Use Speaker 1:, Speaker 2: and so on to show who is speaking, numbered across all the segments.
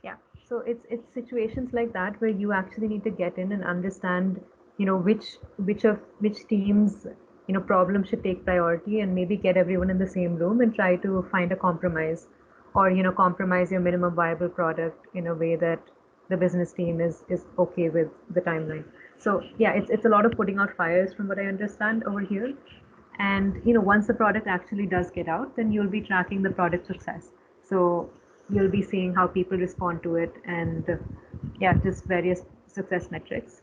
Speaker 1: Yeah. So it's situations like that where you actually need to get in and understand, which teams, problem should take priority, and maybe get everyone in the same room and try to find a compromise, or compromise your minimum viable product in a way that the business team is okay with the timeline. So yeah, it's a lot of putting out fires from what I understand over here. And once the product actually does get out, then you'll be tracking the product success. So you'll be seeing how people respond to it, and yeah, just various success metrics.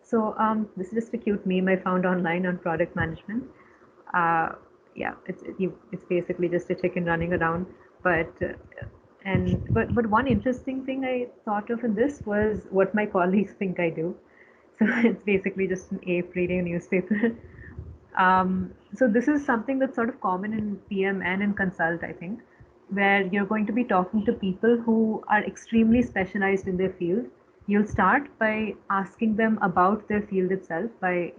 Speaker 1: So this is just a cute meme I found online on product management. uh, yeah, it's basically just a chicken running around. But but one interesting thing I thought of in this was what my colleagues think I do. So it's basically just an ape reading a newspaper. So this is something that's sort of common in PM and in consult, I think, where you're going to be talking to people who are extremely specialized in their field. You'll start by asking them about their field itself, by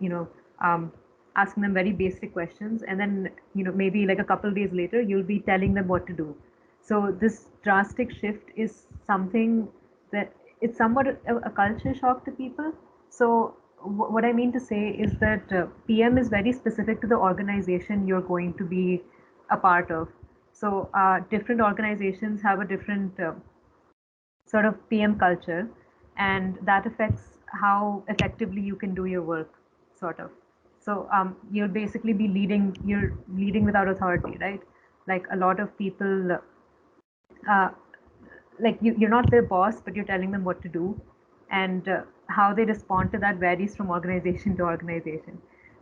Speaker 1: asking them very basic questions, and then maybe like a couple of days later, you'll be telling them what to do. So this drastic shift is something that it's somewhat a culture shock to people. So what I mean to say is that PM is very specific to the organization you're going to be a part of. So different organizations have a different sort of PM culture, and that affects how effectively you can do your work, sort of. So you'll basically be leading. You're leading without authority, right? Like a lot of people uh, like you're not their boss, but you're telling them what to do, and how they respond to that varies from organization to organization.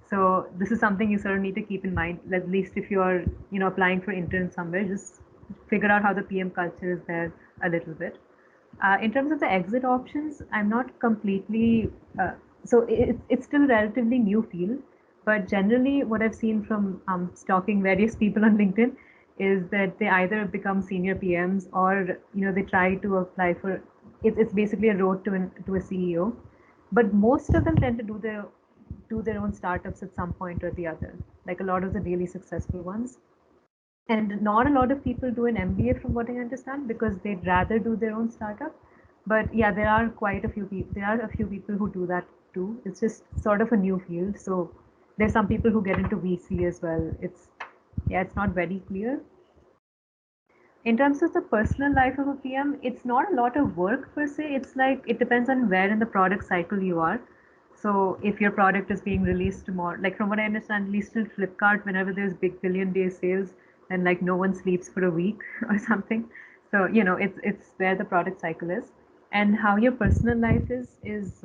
Speaker 1: So this is something you sort of need to keep in mind, at least if you're applying for intern somewhere. Just figure out how the PM culture is there a little bit. In terms of the exit options, I'm not completely so it's still relatively new field, but generally what I've seen from stalking various people on LinkedIn is that they either become senior PMs, or they try to apply for it's basically a road to a CEO. But most of them tend to do their own startups at some point or the other, like a lot of the really successful ones. And not a lot of people do an MBA, from what I understand, because they'd rather do their own startup. But yeah, there are quite a few people. There are a few people who do that too. It's just sort of a new field. So there's some people who get into VC as well. It's not very clear. In terms of the personal life of a PM, it's not a lot of work per se. It's like it depends on where in the product cycle you are. So if your product is being released tomorrow, like from what I understand, at least in Flipkart, whenever there's big billion day sales, then like no one sleeps for a week or something. So it's where the product cycle is, and how your personal life is.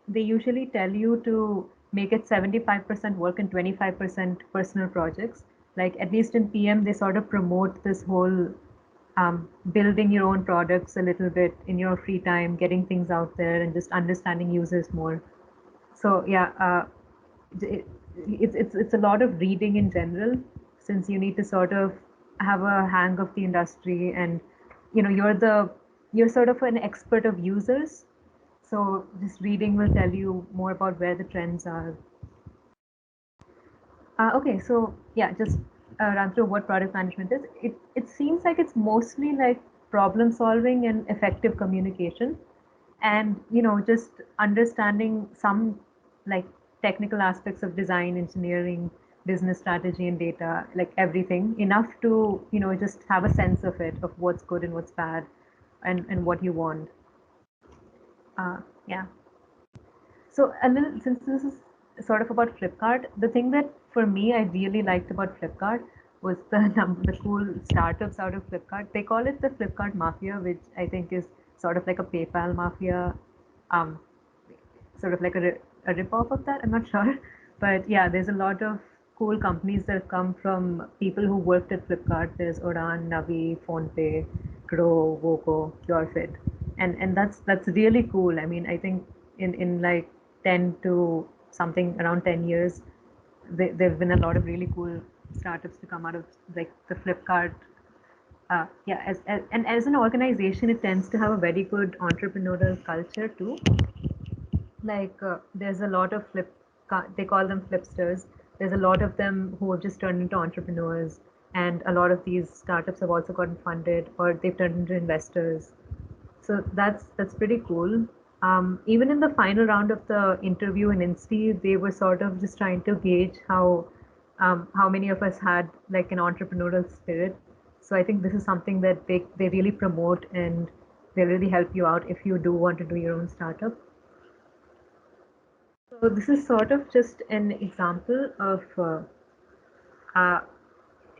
Speaker 1: They usually tell you to make it 75% work and 25% personal projects. Like at least in PM, they sort of promote this whole building your own products a little bit in your free time, getting things out there, and just understanding users more. So yeah, it, it's a lot of reading in general, since you need to sort of have a hang of the industry, and you're sort of an expert of users. So just reading will tell you more about where the trends are. Okay, so yeah, just run through what product management is. It seems like it's mostly like problem solving and effective communication, and just understanding some like technical aspects of design, engineering, business strategy, and data, like everything enough to just have a sense of it, of what's good and what's bad, and what you want. Yeah. So a little, since this is sort of about Flipkart, the thing that for me I really liked about Flipkart was the cool startups out of Flipkart. They call it the Flipkart Mafia, which I think is sort of like a PayPal mafia, um, sort of like a rip-off of that. I'm not sure, but yeah, there's a lot of cool companies that have come from people who worked at Flipkart. There's Udan, Navi, PhonePe, Grow, Voco, PureFit, and that's really cool. I mean, I think in like 10 to something around 10 years, there've been a lot of really cool startups to come out of like the Flipkart. Yeah, and as an organization, it tends to have a very good entrepreneurial culture too. Like there's a lot of they call them flipsters. There's a lot of them who have just turned into entrepreneurs, and a lot of these startups have also gotten funded or they've turned into investors. So that's pretty cool. Even in the final round of the interview in Insti, they were sort of just trying to gauge how many of us had like an entrepreneurial spirit. So I think this is something that they really promote, and they really help you out if you do want to do your own startup. So this is sort of just an example of uh,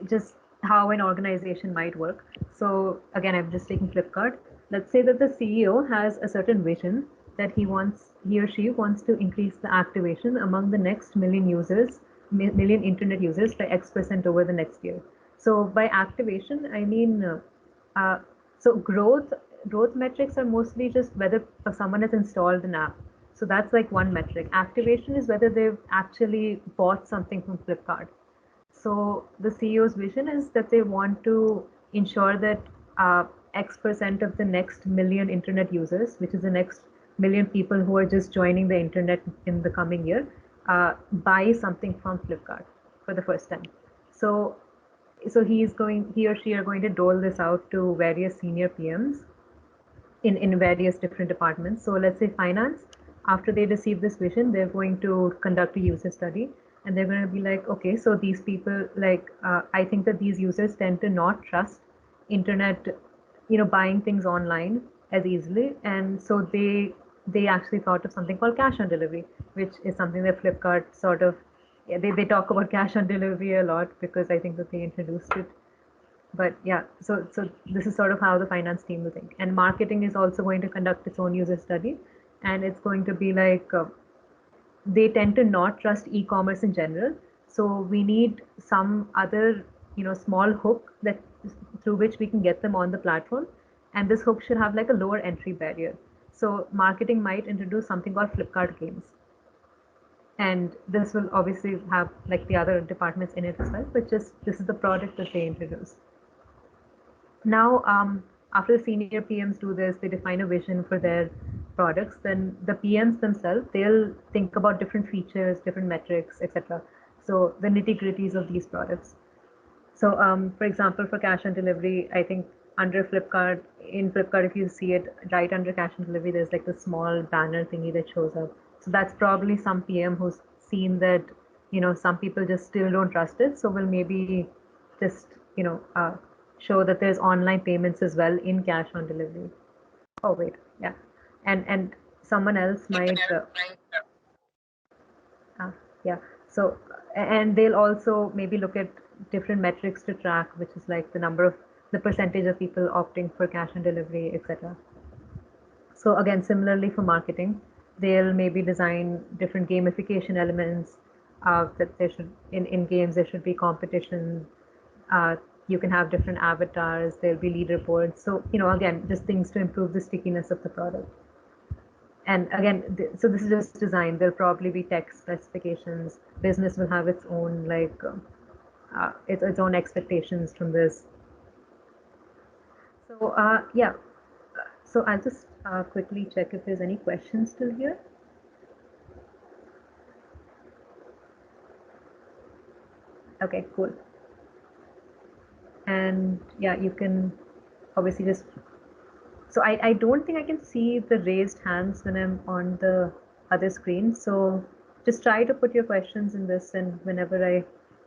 Speaker 1: just how an organization might work. So again, I'm just taking Flipkart. Let's say that the CEO has a certain vision that he or she wants to increase the activation among the next million users, million internet users by X% over the next year. So by activation, I mean, uh, so growth metrics are mostly just whether someone has installed an app. So that's like one metric. Activation is whether they've actually bought something from Flipkart. So the CEO's vision is that they want to ensure that X% of the next million internet users, which is the next million people who are just joining the internet in the coming year, buy something from Flipkart for the first time. So he or she are going to dole this out to various senior PMs in various different departments. So let's say finance, after they receive this vision, they're going to conduct a user study, and they're going to be like, okay, so these people, like, I think that these users tend to not trust internet, buying things online as easily, and so they actually thought of something called cash on delivery, which is something that Flipkart sort of, yeah, they talk about cash on delivery a lot because I think that they introduced it. But yeah, so this is sort of how the finance team will think, and marketing is also going to conduct its own user study, and it's going to be like, they tend to not trust e-commerce in general, so we need some other small hook that through which we can get them on the platform, and this hook should have like a lower entry barrier. So marketing might introduce something called Flipkart Games, and this will obviously have like the other departments in it as well, but just this is the product that they introduce. Now, after the senior PMs do this, they define a vision for their products. Then the PMs themselves, they'll think about different features, different metrics, etc. So the nitty gritties of these products. So, for example, for cash on delivery, I think under Flipkart, in Flipkart, if you see it right under cash on delivery, there's like the small banner thingy that shows up. So that's probably some PM who's seen that, some people just still don't trust it. So we'll maybe just, show that there's online payments as well in cash on delivery. Oh, wait, yeah. And someone else might, uh, yeah. So, and they'll also maybe look at different metrics to track, which is like the percentage of people opting for cash on delivery, etc. So again, similarly for marketing, they'll maybe design different gamification elements. That there should in games there should be competition. You can have different avatars. There'll be leaderboards. So again, just things to improve the stickiness of the product. And again, so this is just design. There'll probably be text specifications. Business will have its own like its own expectations from this. So yeah, so I'll just quickly check if there's any questions still here. Okay, cool. And yeah, you can obviously just, so I don't think I can see the raised hands when I'm on the other screen. So just try to put your questions in this, and whenever I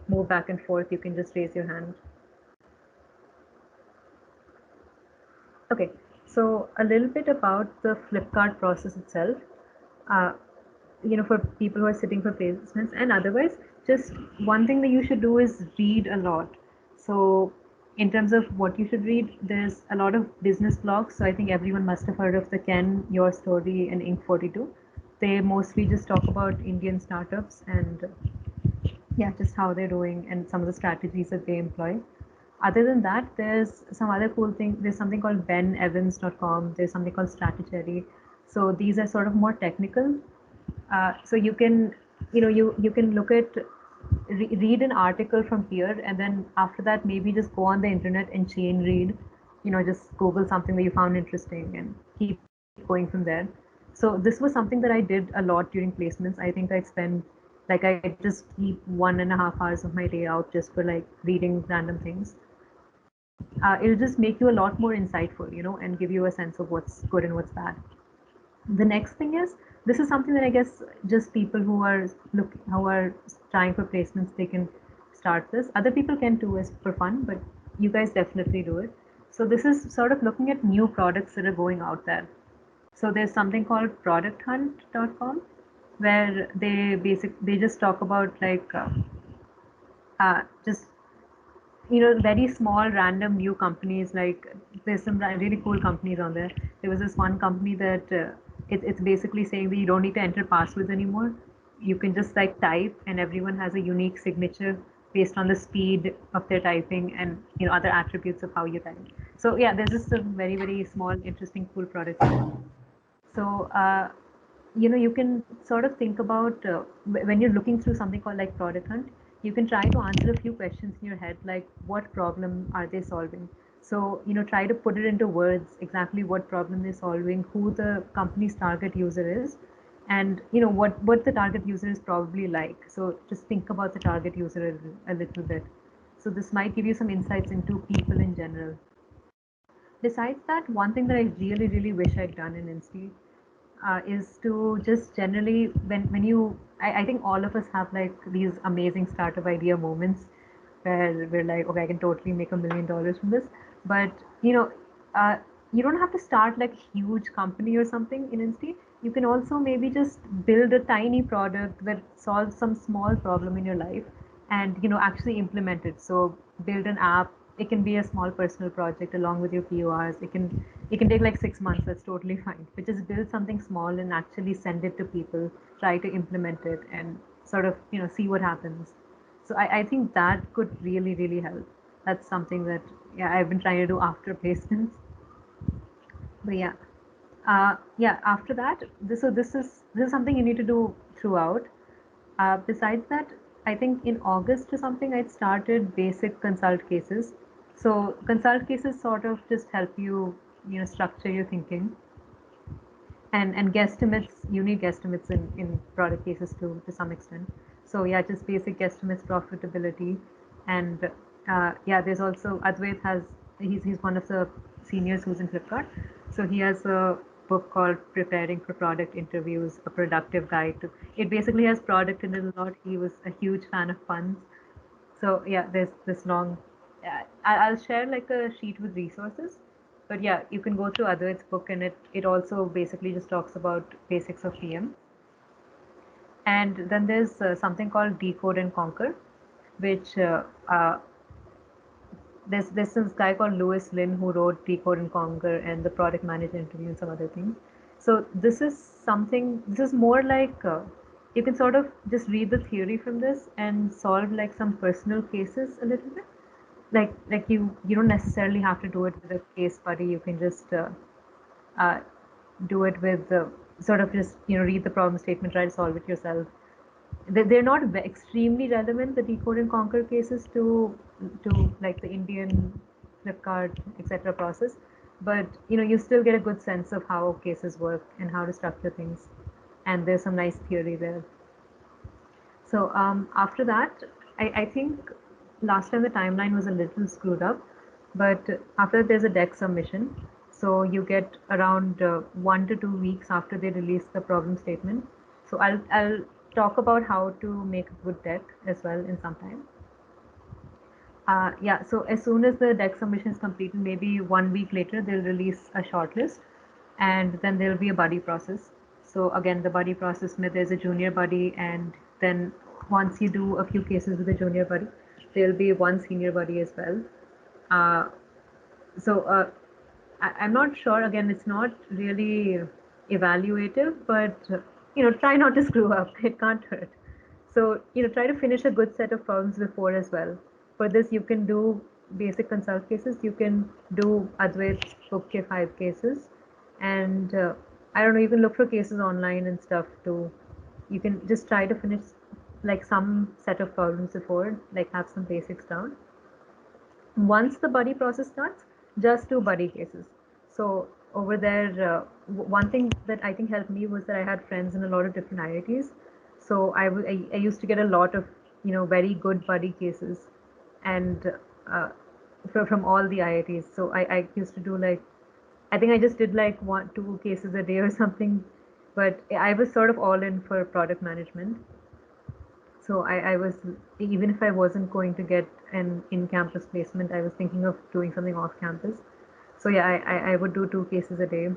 Speaker 1: move back and forth, you can just raise your hand. Okay, so a little bit about the Flipkart process itself. Uh, for people who are sitting for placements and otherwise, just one thing that you should do is read a lot. So in terms of what you should read, there's a lot of business blogs. So I think everyone must have heard of the Ken, Your Story, and Inc. 42. They mostly just talk about Indian startups and yeah, just how they're doing and some of the strategies that they employ. Other than that, there's some other cool thing. There's something called benevans.com. There's something called Stratechery. So these are sort of more technical. So you can, you can look at, read an article from here, and then after that, maybe just go on the internet and chain read. Just Google something that you found interesting and keep going from there. So this was something that I did a lot during placements. I think I spent Like I just keep 1.5 hours of my day out just for like reading random things. It'll just make you a lot more insightful, and give you a sense of what's good and what's bad. The next thing is, this is something that I guess just people who are trying for placements, they can start this. Other people can too, as for fun, but you guys definitely do it. So this is sort of looking at new products that are going out there. So there's something called producthunt.com, where they just talk about like just very small random new companies. Like there's some really cool companies on there. There was this one company that it's basically saying that you don't need to enter passwords anymore. You can just like type, and everyone has a unique signature based on the speed of their typing and other attributes of how you type. So yeah, there's just a very very small interesting cool product there. So, you can sort of think about when you're looking through something called like Product Hunt, you can try to answer a few questions in your head, like what problem are they solving? So, try to put it into words exactly what problem they're solving, who the company's target user is, and what the target user is probably like. So, just think about the target user a little bit. So, this might give you some insights into people in general. Besides that, one thing that I really, really wish I'd done in Insta is to just generally when you I think all of us have like these amazing startup idea moments where we're like, okay, I can totally make $1 million from this. But uh, you don't have to start like a huge company or something in Insta. You can also maybe just build a tiny product that solves some small problem in your life, and actually implement it. So build an app. It can be a small personal project along with your PORs. It can take like 6 months. That's totally fine. But just build something small and actually send it to people. Try to implement it and sort of see what happens. So I think that could really really help. That's something that, yeah, I've been trying to do after placements. But yeah, yeah. After that, this is something you need to do throughout. Besides that, I think in August or something, I started basic consult cases. So consult cases sort of just help you, structure your thinking, and guesstimates. You need guesstimates in product cases too, to some extent. So yeah, just basic guesstimates, profitability, and yeah, there's also Advait has he's one of the seniors who's in Flipkart. So he has a book called Preparing for Product Interviews: A Productive Guide to. It basically has product in it a lot. He was a huge fan of puns. So yeah, there's this long. I'll share like a sheet with resources, but yeah, you can go through Advait's book, and it also basically just talks about basics of PM. And then there's something called Decode and Conquer, which there's this guy called Lewis Lynn who wrote Decode and Conquer and the Product Manager Interview and some other things. So this is something. This is more like you can sort of just read the theory from this and solve like some personal cases a little bit. Like you don't necessarily have to do it with a case buddy. You can just uh, do it with sort of just read the problem statement, try to solve it yourself. They're not extremely relevant, the Decode and Conquer cases, to like the Indian Flipkart etc. process, but you still get a good sense of how cases work and how to structure things, and there's some nice theory there. So after that, I think last time the timeline was a little screwed up, but after there's a deck submission. So you get around 1 to 2 weeks after they release the problem statement. So I'll talk about how to make a good deck as well in some time. Yeah, so as soon as the deck submission is completed, maybe 1 week later, they'll release a shortlist, and then there'll be a buddy process. So again, the buddy process, there's a junior buddy, and then once you do a few cases with a junior buddy, there'll be one senior buddy as well. Uh, so I'm not sure. Again, it's not really evaluative, but try not to screw up. It can't hurt. So try to finish a good set of problems before as well. For this, you can do basic consult cases. You can do Advait's book ke 5 cases, and I don't know. You can look for cases online and stuff too. You can just try to finish like some set of problems before, like have some basics down. Once the buddy process starts, just do buddy cases. So over there, one thing that I think helped me was that I had friends in a lot of different IITs. So I used to get a lot of very good buddy cases, and from all the IITs. So I used to do like, I think I just did like one two cases a day or something, but I was sort of all in for product management. So I was, even if I wasn't going to get an in-campus placement, I was thinking of doing something off-campus. So yeah, I would do two cases a day,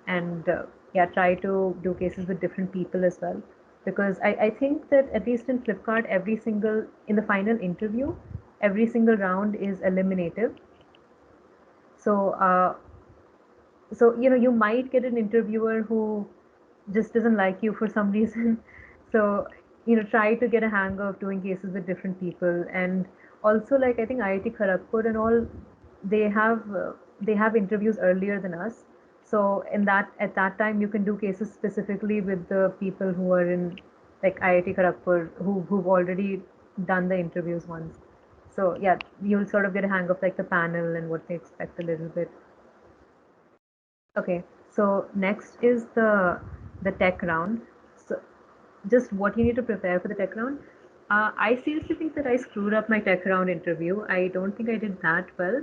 Speaker 1: and yeah, try to do cases with different people as well. Because I think that at least in Flipkart, in the final interview, every single round is eliminative. So you might get an interviewer who just doesn't like you for some reason. So try to get a hang of doing cases with different people. And also, like, I think IIT Kharagpur and all, they have they have interviews earlier than us. So in that at that time you can do cases specifically with the people who are in like IIT Kharagpur, who've already done the interviews once. So yeah, you'll sort of get a hang of like the panel and what they expect a little bit. Okay, so next is the tech round. So just what you need to prepare for the tech round. I seriously think that I screwed up my tech round interview. I don't think I did that well,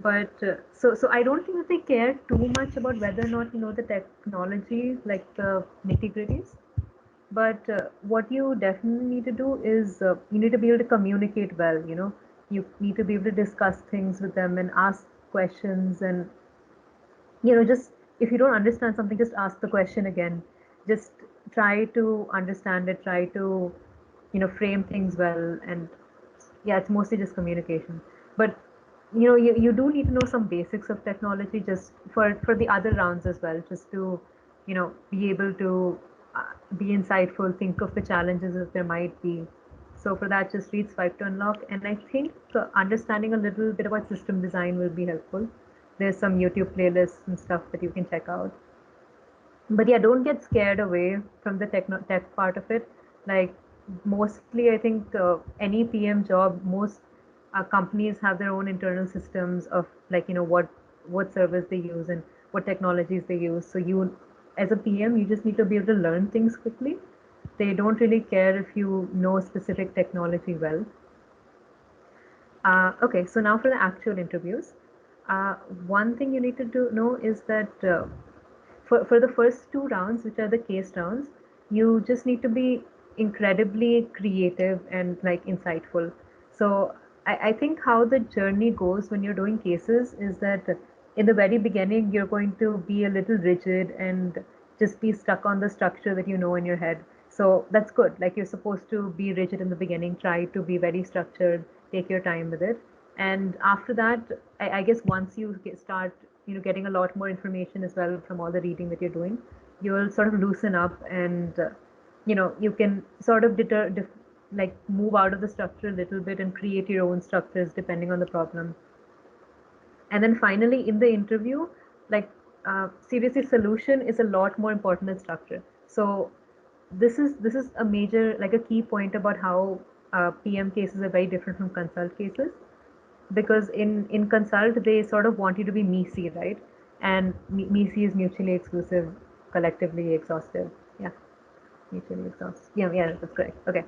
Speaker 1: but so I don't think that they care too much about whether or not you know the technology, like the nitty gritties. But what you definitely need to do is you need to be able to communicate well. You need to be able to discuss things with them and ask questions, and just if you don't understand something, just ask the question again. Just try to understand it, try to frame things well. And yeah, it's mostly just communication. But you do need to know some basics of technology, just for the other rounds as well, just to be able to be insightful, think of the challenges that there might be. So for that, just read Swipe to Unlock. And I think understanding a little bit about system design will be helpful. There's some YouTube playlists and stuff that you can check out. But yeah, don't get scared away from the tech part of it. Like, mostly, I think any PM job, most companies have their own internal systems of, like, what servers they use and what technologies they use. So you, as a PM, you just need to be able to learn things quickly. They don't really care if you know specific technology well. Okay, so now for the actual interviews. Uh, One thing you need to know is that for the first two rounds, which are the case rounds, you just need to be incredibly creative and like insightful. So I think how the journey goes when you're doing cases is that in the very beginning, you're going to be a little rigid and just be stuck on the structure that you know in your head. So that's good. Like, you're supposed to be rigid in the beginning, try to be very structured, take your time with it. And after that, I guess once you start getting a lot more information as well from all the reading that you're doing, you'll sort of loosen up, and you can sort of like move out of the structure a little bit and create your own structures depending on the problem. And then finally, in the interview, like, seriously, solution is a lot more important than structure. So this is a major, like, a key point about how PM cases are very different from consult cases. Because in consult, they sort of want you to be MECE, right? And MECE is mutually exclusive, collectively exhaustive. Yeah, mutually exhaustive. Yeah, that's correct. Okay,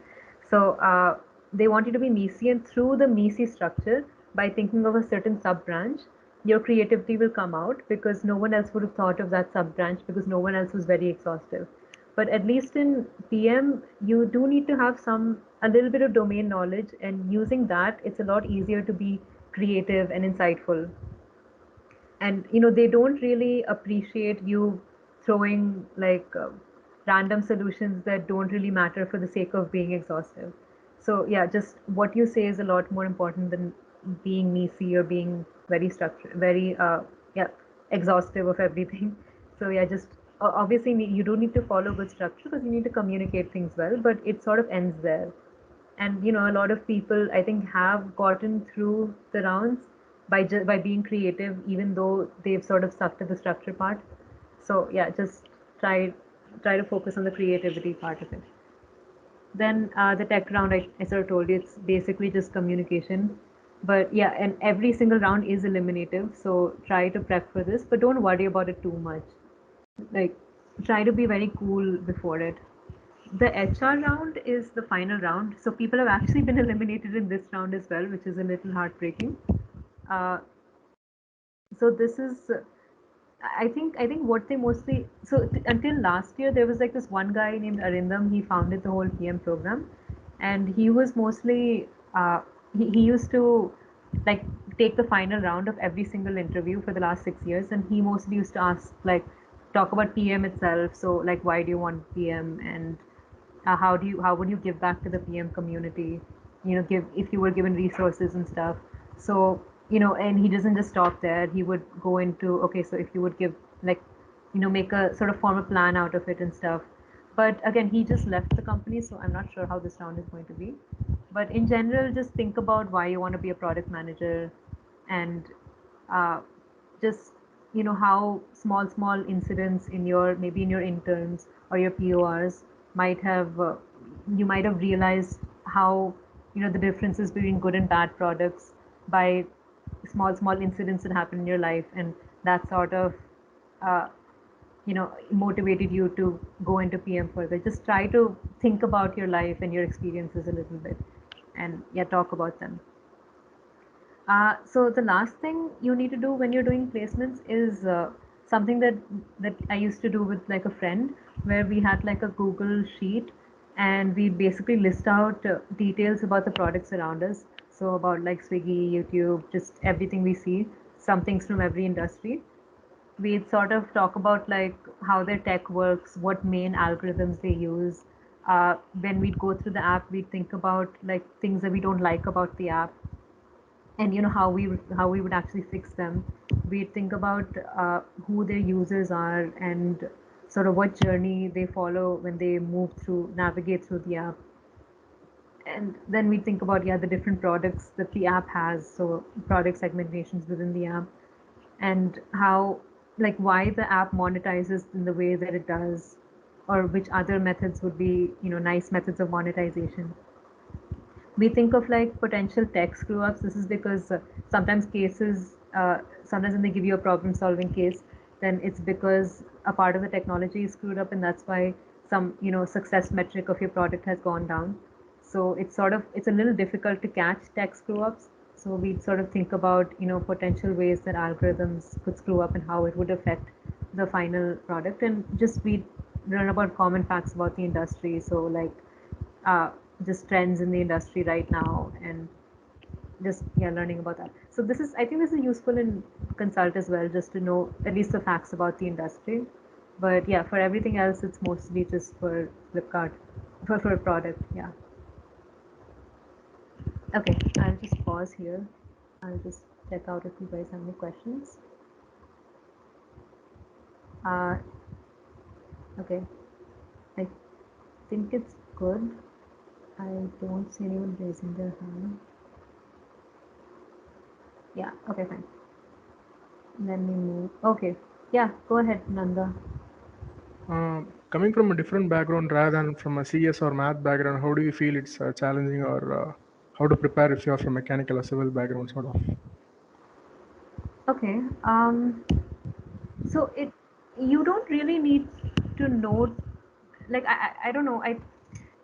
Speaker 1: so they want you to be MECE, and through the MECE structure, by thinking of a certain sub branch, your creativity will come out, because no one else would have thought of that sub branch, because no one else was very exhaustive. But at least in PM, you do need to have a little bit of domain knowledge, and using that, it's a lot easier to be creative and insightful. And they don't really appreciate you throwing like random solutions that don't really matter for the sake of being exhaustive. So yeah, just what you say is a lot more important than being messy or being very structured, very yeah, exhaustive of everything. So yeah, just obviously you do need to follow good structure, because you need to communicate things well, but it sort of ends there. And a lot of people, I think, have gotten through the rounds by being creative, even though they've sort of stuck to the structure part. So yeah, just try to focus on the creativity part of it. Then the tech round, I sort of told you, it's basically just communication. But yeah, and every single round is eliminative, so try to prep for this, but don't worry about it too much. Like, try to be very cool before it. The HR round is the final round. So people have actually been eliminated in this round as well, which is a little heartbreaking. Uh, so this is, I think what they mostly until last year there was like this one guy named Arindam. He founded the whole PM program, and he was mostly he used to like take the final round of every single interview for the last 6 years, and he mostly used to ask like talk about PM itself. So like why do you want PM, and how would you give back to the PM community, give if you were given resources and stuff. So and he doesn't just stop there. He would go into, okay, so if you would give like make a sort of form a plan out of it and stuff. But again, he just left the company, so I'm not sure how this round is going to be. But in general, just think about why you want to be a product manager, and uh, just how small incidents in your maybe in your interns or your PORs might have you might have realized how the differences between good and bad products by small incidents that happen in your life, and that sort of uh, motivated you to go into PM further. Just try to think about your life and your experiences a little bit, and yeah, talk about them. So the last thing you need to do when you're doing placements is something that I used to do with like a friend, where we had like a Google sheet, and we basically list out details about the products around us. So about like Swiggy, YouTube, just everything we see, some things from every industry. We'd sort of talk about like how their tech works, what main algorithms they use. When we'd go through the app, we'd think about like things that we don't like about the app, and how we would actually fix them. We think about who their users are, and sort of what journey they follow when they navigate through the app. And then we think about, yeah, the different products that the app has, so product segmentations within the app, and how, like, why the app monetizes in the way that it does, or which other methods would be nice methods of monetization. We think of like potential tech screw ups. This is because sometimes when they give you a problem solving case, then it's because a part of the technology is screwed up, and that's why some success metric of your product has gone down. So it's a little difficult to catch tech screw ups. So we sort of think about potential ways that algorithms could screw up and how it would affect the final product, and just we learn about common facts about the industry. So like uh, just trends in the industry right now, and just yeah, learning about that. So I think this is useful in consult as well, just to know at least the facts about the industry. But yeah, for everything else, it's mostly just for Flipkart, for a product. Yeah. Okay, I'll just pause here. I'll just check out if you guys have any questions. Uh, okay, I think it's good. I don't see anyone raising their hand. Yeah, okay, fine. Let me move. Okay, yeah, go ahead, Nanda.
Speaker 2: Coming from a different background rather than from a CS or math background, how do you feel it's challenging, or how to prepare if you're from mechanical or civil background, sort of?
Speaker 1: Okay. So you don't really need to know, like I don't know.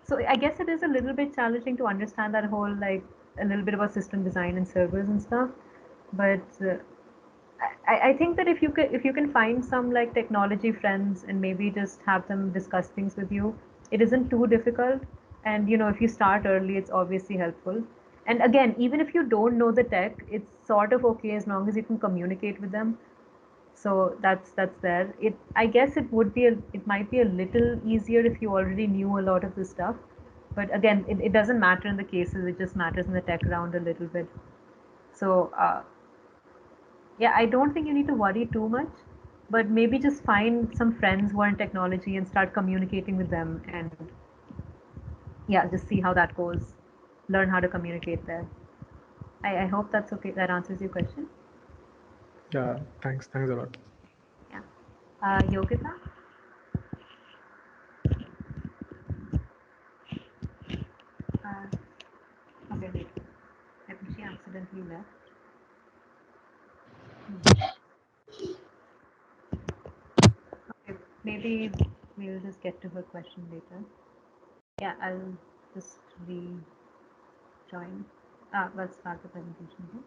Speaker 1: So I guess it is a little bit challenging to understand that whole like a little bit about system design and servers and stuff. But I think that if you can find some like technology friends and maybe just have them discuss things with you, it isn't too difficult. And if you start early, it's obviously helpful. And again, even if you don't know the tech, it's sort of okay as long as you can communicate with them. So that's there. I guess it might be a little easier if you already knew a lot of this stuff. But again, it doesn't matter in the cases, it just matters in the tech round a little bit. So yeah, I don't think you need to worry too much, but maybe just find some friends who are in technology and start communicating with them, and yeah, just see how that goes. Learn how to communicate there. I hope that's okay. That answers your question.
Speaker 2: Yeah, thanks a lot.
Speaker 1: Yeah. Yogita? Uh, okay, wait. I think she accidentally left. Okay, maybe we'll just get to her question later. Yeah, I'll just rejoin. Let's start the presentation here.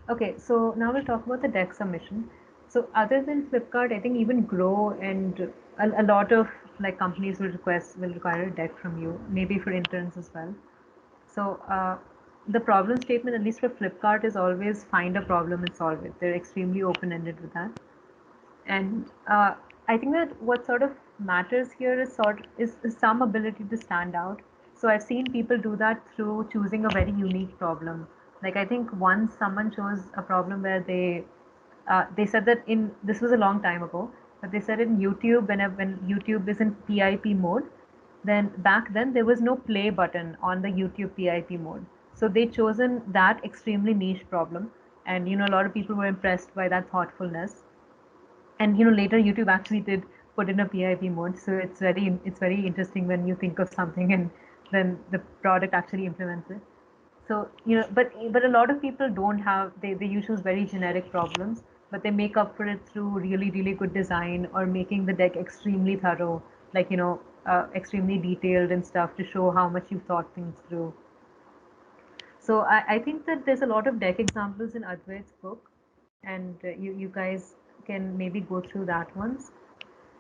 Speaker 1: Okay, so now we'll talk about the deck submission. So other than Flipkart, I think even Grow and a lot of like companies will require a deck from you, maybe for interns as well. So the problem statement, at least for Flipkart, is always find a problem and solve it. They're extremely open-ended with that. And I think that what sort of matters here is some ability to stand out. So I've seen people do that through choosing a very unique problem. Like I think once someone chose a problem where they said that in this was a long time ago, but they said in YouTube when YouTube is in PIP mode, then back then there was no play button on the YouTube PIP mode. So they chosen that extremely niche problem, and a lot of people were impressed by that thoughtfulness. And later YouTube actually did put in a PIP mode, so it's very interesting when you think of something and then the product actually implements it. So but a lot of people don't have they use very generic problems, but they make up for it through really really good design or making the deck extremely thorough, like extremely detailed and stuff to show how much you've thought things through. So I think that there's a lot of deck examples in Advait's book, and you guys can maybe go through that once.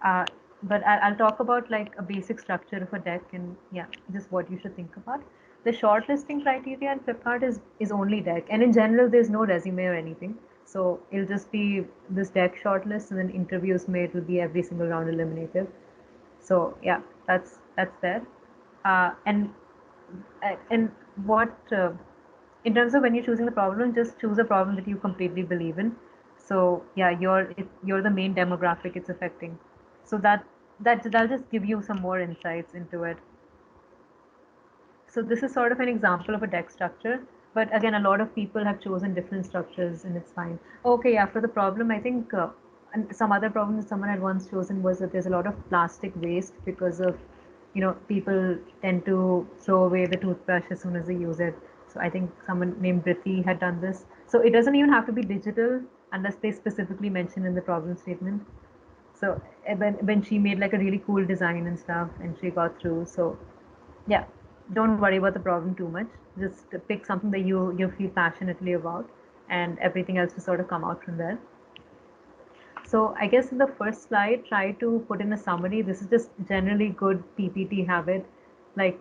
Speaker 1: Uh, but I'll talk about like a basic structure of a deck and yeah, just what you should think about. The shortlisting criteria in Flipkart is only deck, and in general, there's no resume or anything. So it'll just be this deck shortlist, and then interviews made will be every single round eliminative. So yeah, that's there. And what in terms of when you're choosing the problem, just choose a problem that you completely believe in. So yeah, you're the main demographic it's affecting. So that'll just give you some more insights into it. So this is sort of an example of a deck structure, but again, a lot of people have chosen different structures, and it's fine. Okay, yeah, for the problem, I think and some other problem that someone had once chosen was that there's a lot of plastic waste because of, people tend to throw away the toothbrush as soon as they use it. So I think someone named Briti had done this. So it doesn't even have to be digital unless they specifically mention in the problem statement. So when she made like a really cool design and stuff, and she got through. So yeah, don't worry about the problem too much. Just pick something that you feel passionately about, and everything else will sort of come out from there. So I guess in the first slide, try to put in a summary. This is just generally good PPT habit, like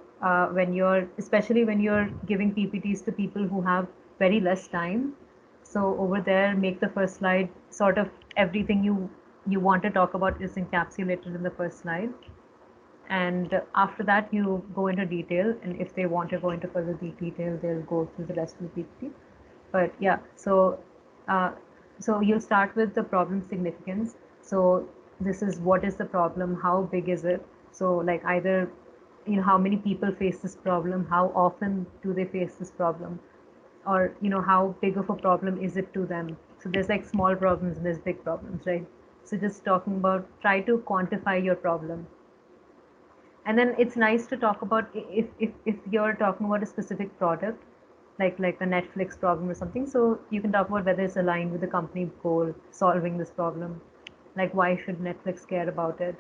Speaker 1: especially when you're giving PPTs to people who have very less time. So over there, make the first slide sort of everything you want to talk about is encapsulated in the first slide. And after that, you go into detail. And if they want to go into further detail, they'll go through the rest of the PPT. But yeah, uh, so you'll start with the problem significance. So this is what is the problem, how big is it? So like either how many people face this problem, how often do they face this problem, or how big of a problem is it to them. So there's like small problems and there's big problems, right? So just talking about, try to quantify your problem. And then it's nice to talk about if you're talking about a specific product, like the Netflix problem or something. So you can talk about whether it's aligned with the company goal solving this problem, like why should Netflix care about it.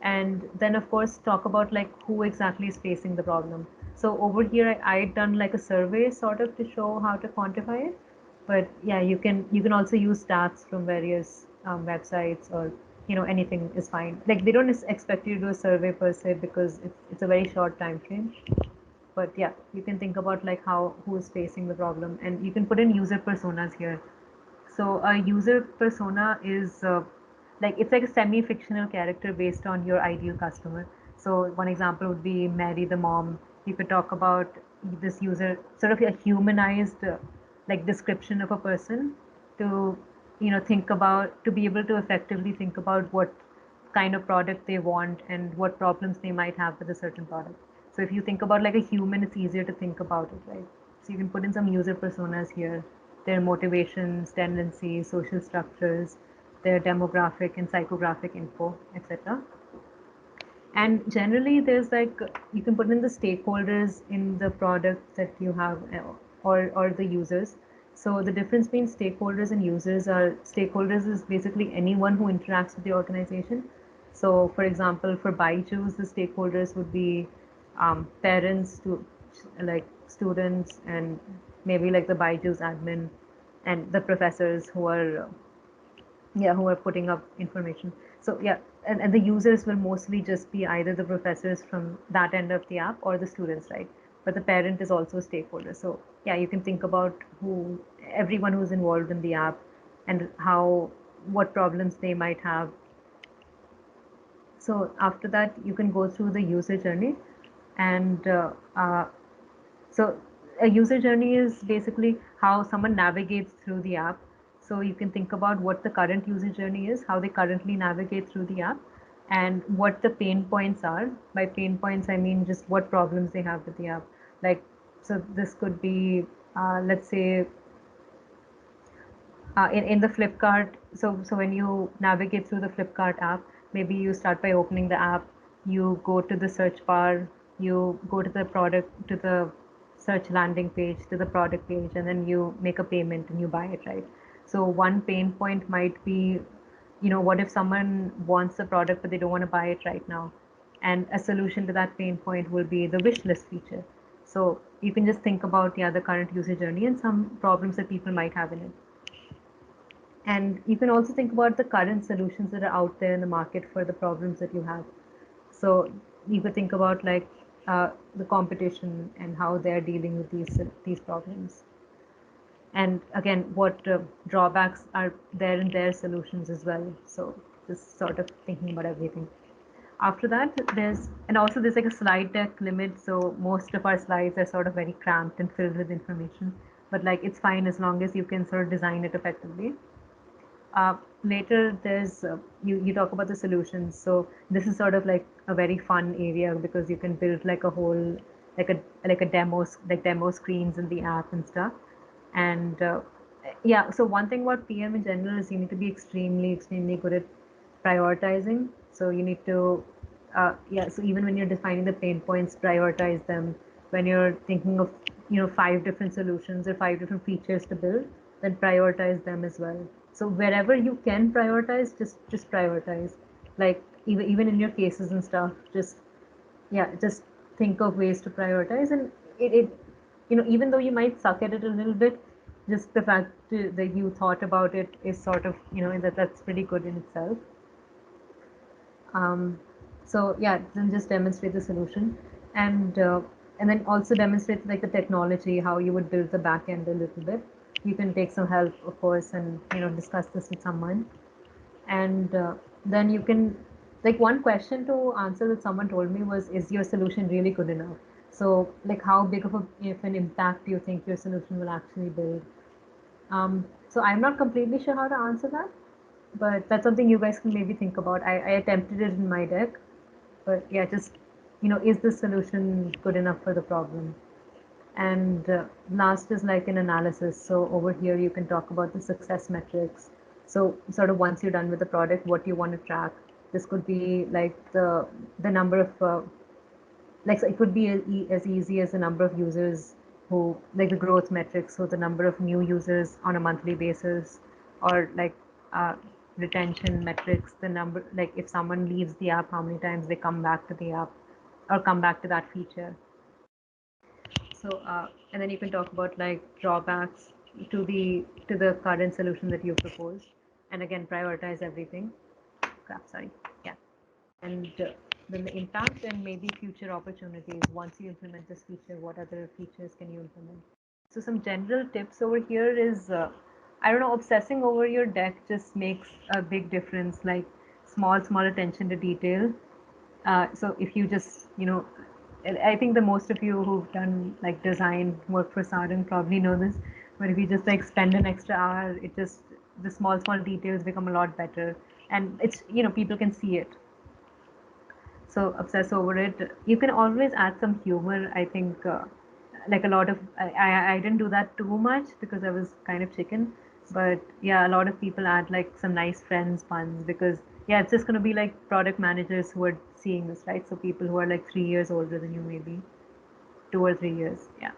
Speaker 1: And then of course talk about like who exactly is facing the problem. So over here I had done like a survey sort of to show how to quantify it. But yeah, you can also use stats from various websites, or anything is fine. Like they don't expect you to do a survey per se because it's a very short time frame. But yeah, you can think about like who is facing the problem, and you can put in user personas here. So a user persona is like it's like a semi-fictional character based on your ideal customer. So one example would be Mary the mom. You could talk about this user, sort of a humanized like description of a person, to think about, to be able to effectively think about what kind of product they want and what problems they might have with a certain product. So if you think about like a human, it's easier to think about it, right? So you can put in some user personas here, their motivations, tendencies, social structures, their demographic and psychographic info, etc. And generally, there's like you can put in the stakeholders in the product that you have, or the users. So the difference between stakeholders and users are, stakeholders is basically anyone who interacts with the organization. So, for example, for Byju's, the stakeholders would be parents to like students and maybe like the Byju's admin and the professors who are who are putting up information. So yeah, and the users will mostly just be either the professors from that end of the app or the students, right? But the parent is also a stakeholder. So yeah, you can think about who everyone who's involved in the app and how what problems they might have. So after that, you can go through the user journey, and so a user journey is basically how someone navigates through the app. So you can think about what the current user journey is, how they currently navigate through the app, and what the pain points are. By pain points, I mean just what problems they have with the app. Like, so this could be, let's say, in the Flipkart. So when you navigate through the Flipkart app, maybe you start by opening the app, you go to the search bar, you go to the product, to the search landing page, to the product page, and then you make a payment and you buy it, right? So one pain point might be, what if someone wants a product but they don't want to buy it right now? And a solution to that pain point will be the wish list feature. So you can just think about, the current user journey and some problems that people might have in it. And you can also think about the current solutions that are out there in the market for the problems that you have. So you could think about like the competition and how they're dealing with these problems. And again, what drawbacks are there in their solutions as well. So just sort of thinking about everything. After that, there's like a slide deck limit. So most of our slides are sort of very cramped and filled with information. But like it's fine as long as you can sort of design it effectively. Later, there's you talk about the solutions. So this is sort of like a very fun area because you can build like a whole like a demo screens in the app and stuff. And yeah, so one thing about PM in general is you need to be extremely good at prioritizing. So you need to so even when you're defining the pain points, prioritize them. When you're thinking of 5 different solutions or 5 different features to build, then prioritize them as well. So wherever you can prioritize, just prioritize. Like even in your cases and stuff, just think of ways to prioritize. And it even though you might suck at it a little bit, just the fact that you thought about it is sort of that's pretty good in itself. um, so yeah, then just demonstrate the solution, and then also demonstrate like the technology, how you would build the back end a little bit. You can take some help, of course, and discuss this with someone. And then you can, like, one question to answer that someone told me was, is your solution really good enough? So like how big of an impact do you think your solution will actually build? So I'm not completely sure how to answer that, but that's something you guys can maybe think about. I attempted it in my deck, but yeah, just is the solution good enough for the problem? And last is like an analysis. So over here, you can talk about the success metrics. So sort of once you're done with the product, what you want to track. This could be like the number of like so it could be as easy as the number of users who, like, the growth metrics, so the number of new users on a monthly basis, or like uh, retention metrics, the number, like if someone leaves the app, how many times they come back to the app or come back to that feature. So and then you can talk about like drawbacks to the current solution that you proposed, and again prioritize everything. Crap, sorry. Yeah. And then the impact and maybe future opportunities. Once you implement this feature, what other features can you implement? So some general tips over here is, I don't know, obsessing over your deck just makes a big difference. Like small attention to detail. So if you just, I think the most of you who've done like design work for Sarang probably know this, but if you just like spend an extra hour, the small details become a lot better, and it's, people can see it. So obsess over it. You can always add some humor. I think, like a lot of I didn't do that too much because I was kind of chicken, but yeah, a lot of people add like some nice friends puns because yeah, it's just gonna be like product managers who are seeing this, right? So people who are like 3 years older than you, maybe 2 or 3 years, yeah.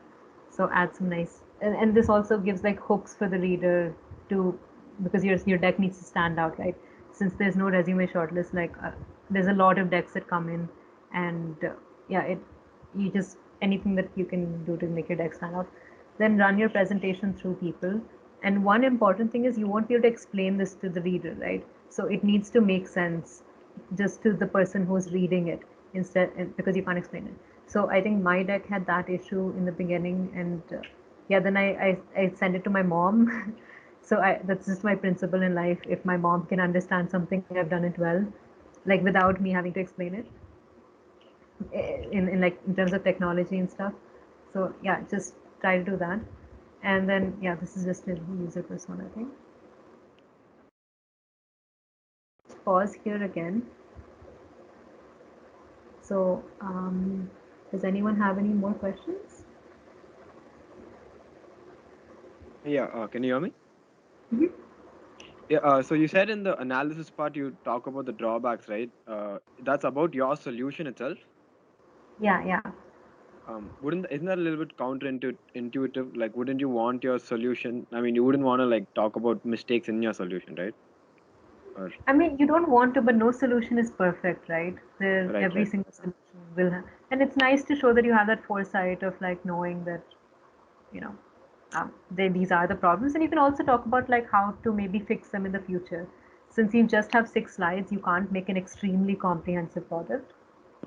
Speaker 1: So add some nice, and this also gives like hooks for the reader to, because your deck needs to stand out, right? Since there's no resume shortlist, like there's a lot of decks that come in, and yeah, you just anything that you can do to make your deck stand out. Then run your presentation through people. And one important thing is you won't be able to explain this to the reader, right? So it needs to make sense just to the person who's reading it because you can't explain it. So I think my deck had that issue in the beginning, and yeah, then I sent it to my mom. So that's just my principle in life. If my mom can understand something, I've done it well, like without me having to explain it in like in terms of technology and stuff. So yeah, just try to do that. And then yeah, this is just a user persona thing. Pause here again. So does anyone have any more questions?
Speaker 3: Yeah, can you hear me?
Speaker 1: Mhm.
Speaker 3: Yeah, so you said in the analysis part you talk about the drawbacks, right? That's about your solution itself.
Speaker 1: Yeah, yeah.
Speaker 3: Wouldn't isn't that a little bit counterintuitive? Like, wouldn't you want your solution? I mean, you wouldn't want to like talk about mistakes in your solution, right? Or
Speaker 1: I mean, you don't want to, but no solution is perfect, right?
Speaker 3: right,
Speaker 1: Every
Speaker 3: right.
Speaker 1: single solution will have, and it's nice to show that you have that foresight of like knowing that, you know, these are the problems, and you can also talk about like how to maybe fix them in the future. Since you just have 6 slides, you can't make an extremely comprehensive product.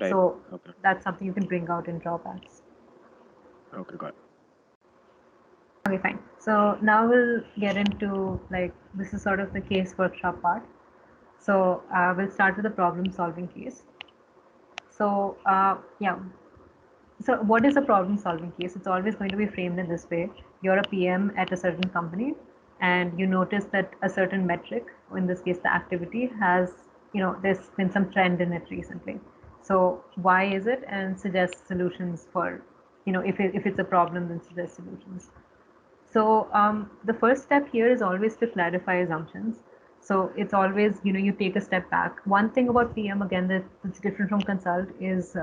Speaker 3: Right.
Speaker 1: So
Speaker 3: Okay.
Speaker 1: that's something you can bring out in drawbacks.
Speaker 3: Okay, got it.
Speaker 1: Okay, fine. So now we'll get into like this is sort of the case workshop part. So we'll start with the problem solving case. So yeah, so what is a problem solving case? It's always going to be framed in this way. You're a PM at a certain company and you notice that a certain metric, in this case the activity, has, there's been some trend in it recently. So why is it? And suggest solutions for, if it's a problem, then suggest solutions. So the first step here is always to clarify assumptions. So it's always, you take a step back. One thing about PM, again, that's different from consult is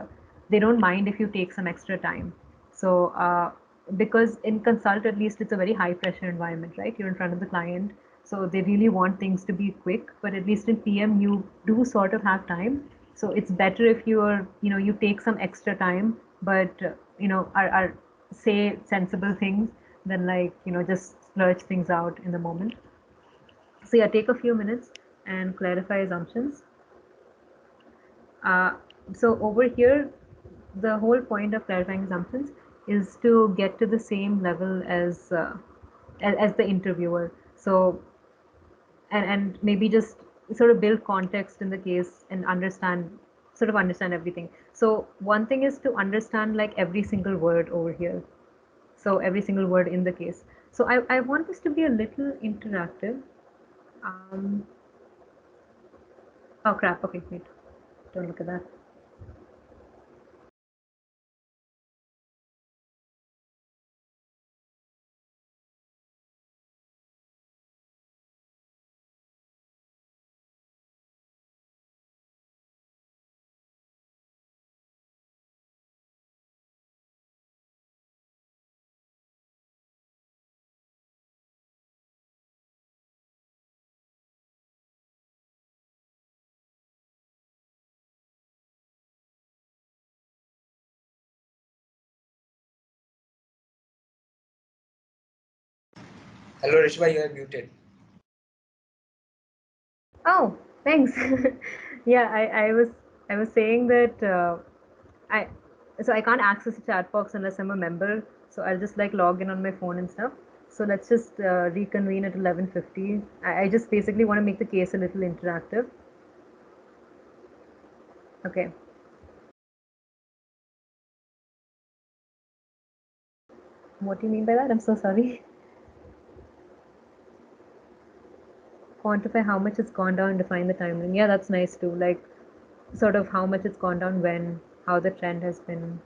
Speaker 1: they don't mind if you take some extra time. So because in consult, at least it's a very high pressure environment, right? You're in front of the client. So they really want things to be quick, but at least in PM, you do sort of have time. So it's better if you take some extra time, but, are say sensible things than like just splurge things out in the moment. So yeah, take a few minutes and clarify assumptions. uh, so over here, the whole point of clarifying assumptions is to get to the same level as the interviewer. So and maybe just sort of build context in the case and understand everything. So one thing is to understand like every single word over here, so every single word in the case. So I want this to be a little interactive. um oh crap, okay, wait, don't look at that.
Speaker 4: Hello, Rishma, you are muted.
Speaker 1: Oh, thanks. Yeah, I was saying that I so I can't access the chat box unless I'm a member. So I'll just like log in on my phone and stuff. So let's just reconvene at 11:50. I just basically want to make the case a little interactive. Okay. What do you mean by that? I'm so sorry. Quantify how much it's gone down, define the timeline. Yeah, that's nice too. Like sort of how much it's gone down when, how the trend has been.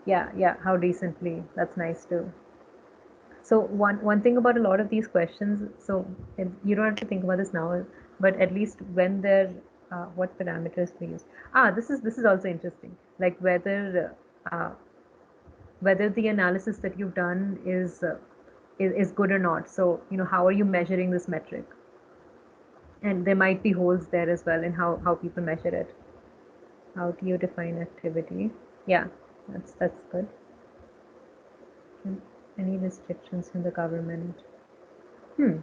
Speaker 1: Yeah, yeah, how recently. That's nice too. So one thing about a lot of these questions, so you don't have to think about this now, but at least when they're what parameters we use. This is also interesting. Like whether the analysis that you've done is good or not. So how are you measuring this metric? And there might be holes there as well in how people measure it. How do you define activity? Yeah, that's good. And any restrictions from the government? Hmm.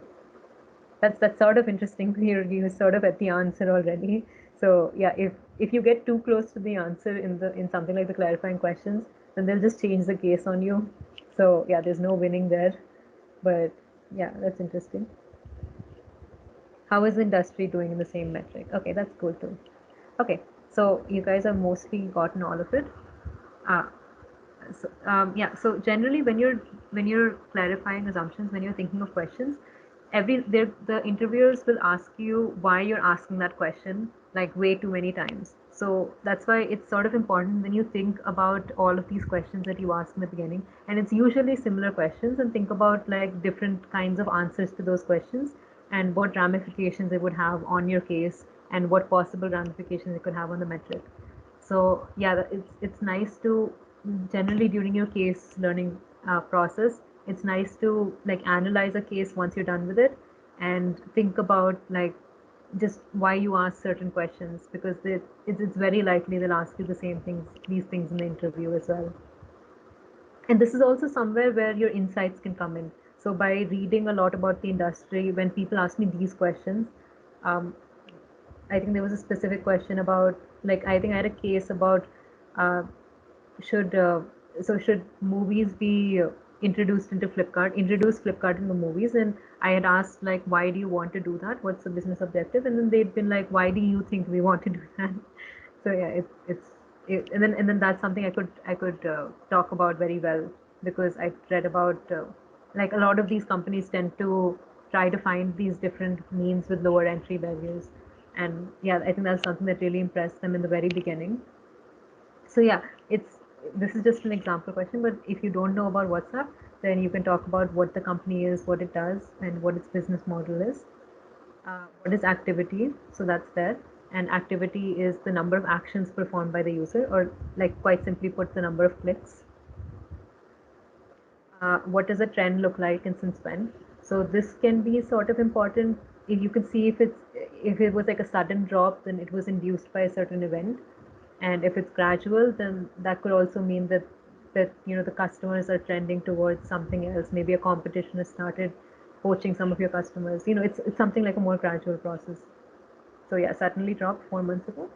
Speaker 1: That's sort of interesting. You're sort of at the answer already. So yeah, if you get too close to the answer in something like the clarifying questions, then they'll just change the case on you. So yeah, there's no winning there. But yeah, that's interesting. How is the industry doing in the same metric? Okay, that's cool too. Okay, so you guys have mostly gotten all of it. Uh, so generally when you're clarifying assumptions, when you're thinking of questions, the interviewers will ask you why you're asking that question like way too many times. So that's why it's sort of important when you think about all of these questions that you ask in the beginning, and it's usually similar questions, and think about like different kinds of answers to those questions and what ramifications it would have on your case and what possible ramifications it could have on the metric. So yeah, it's nice to generally during your case learning process, it's nice to like analyze a case once you're done with it and think about like just why you ask certain questions, because it's very likely they'll ask you these things in the interview as well. And this is also somewhere where your insights can come in. So by reading a lot about the industry, when people ask me these questions, um, I think there was a specific question about, like, I think I had a case about uh, should should movies be introduce Flipkart in the movies, and I had asked like, why do you want to do that? What's the business objective? And then they'd been like, why do you think we want to do that? So yeah, and then that's something I could talk about very well, because I read about like a lot of these companies tend to try to find these different means with lower entry barriers, and yeah, I think that's something that really impressed them in the very beginning. So yeah, it's this is just an example question, but if you don't know about WhatsApp, then you can talk about what the company is, what it does, and what its business model is. What is activity? So that's there. And activity is the number of actions performed by the user, or like quite simply put, the number of clicks. What does a trend look like and since when? So this can be sort of important. If you can see if it was like a sudden drop, then it was induced by a certain event, and if it's gradual, then that could also mean that the customers are trending towards something else. Maybe a competition has started poaching some of your customers. It's something like a more gradual process. So yeah, suddenly dropped 4 months ago.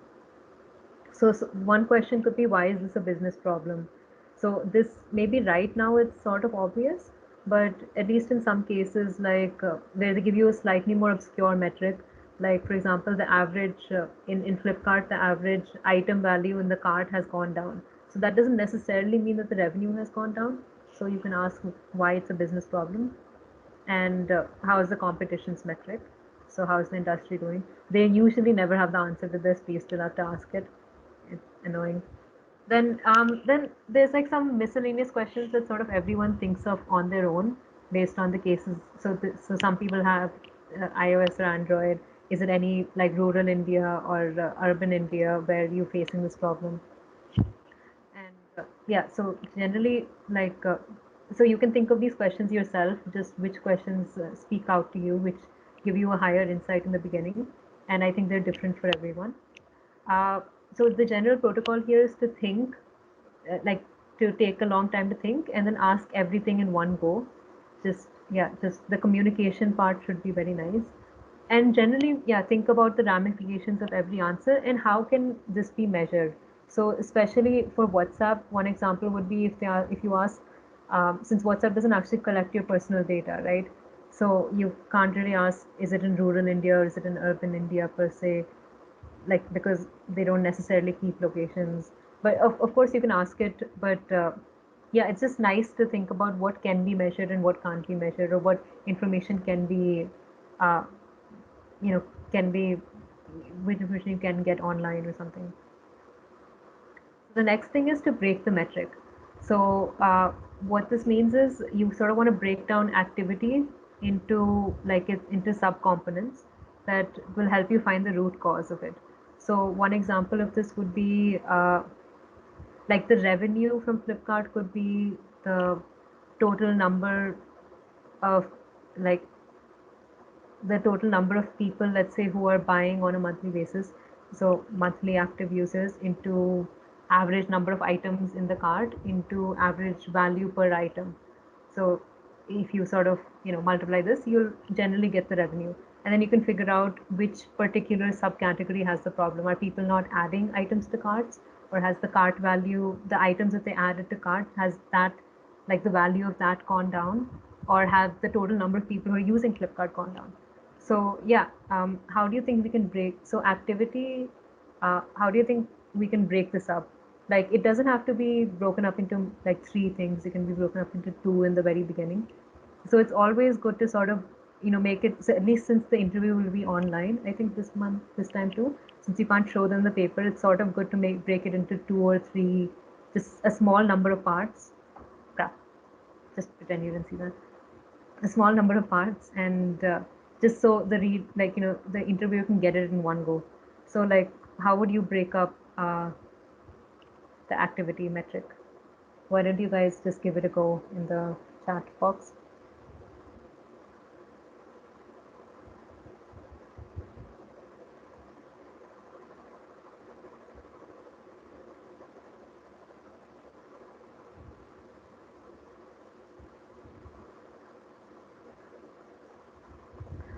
Speaker 1: So one question could be, why is this a business problem? So this maybe right now it's sort of obvious, but at least in some cases, like where they give you a slightly more obscure metric, like for example, the average in Flipkart, the average item value in the cart has gone down. So that doesn't necessarily mean that the revenue has gone down. So you can ask why it's a business problem, and how is the competition's metric. So how is the industry doing? They usually never have the answer to this. We still have to ask it. It's annoying. Then there's like some miscellaneous questions that sort of everyone thinks of on their own based on the cases. So some people have iOS or Android. Is it any like rural India or urban India where you're facing this problem? And yeah, so generally, like, so you can think of these questions yourself, just which questions speak out to you, which give you a higher insight in the beginning. And I think they're different for everyone. Uh, so the general protocol here is to think, like, to take a long time to think and then ask everything in one go. Just the communication part should be very nice. And generally, yeah, think about the ramifications of every answer and how can this be measured. So especially for WhatsApp, one example would be if you ask, since WhatsApp doesn't actually collect your personal data, right? So you can't really ask, is it in rural India or is it in urban India per se, like, because they don't necessarily keep locations. But of course you can ask it, but yeah, it's just nice to think about what can be measured and what can't be measured, or what information can be uh, you know can be which information you can get online or something. The next thing is to break the metric. So what this means is you sort of want to break down activity into sub components that will help you find the root cause of it. So one example of this would be like the revenue from Flipkart could be the total number of, like, the total number of people, let's say, who are buying on a monthly basis, so monthly active users, into average number of items in the cart, into average value per item. So if you sort of, multiply this, you'll generally get the revenue. And then you can figure out which particular subcategory has the problem. Are people not adding items to carts, or has the cart value, the items that they added to cart, has that, like the value of that, gone down, or have the total number of people who are using Flipkart gone down? So yeah, how do you think we can break, so activity, how do you think we can break this up? Like, it doesn't have to be broken up into like three things. It can be broken up into two in the very beginning. So it's always good to sort of, make it, so at least since the interview will be online, I think this time too, since you can't show them the paper, it's sort of good to break it into two or three, just a small number of parts. Crap. Just pretend you didn't see that. A small number of parts, and just so the interviewer can get it in one go. So like, how would you break up the activity metric? Why don't you guys just give it a go in the chat box?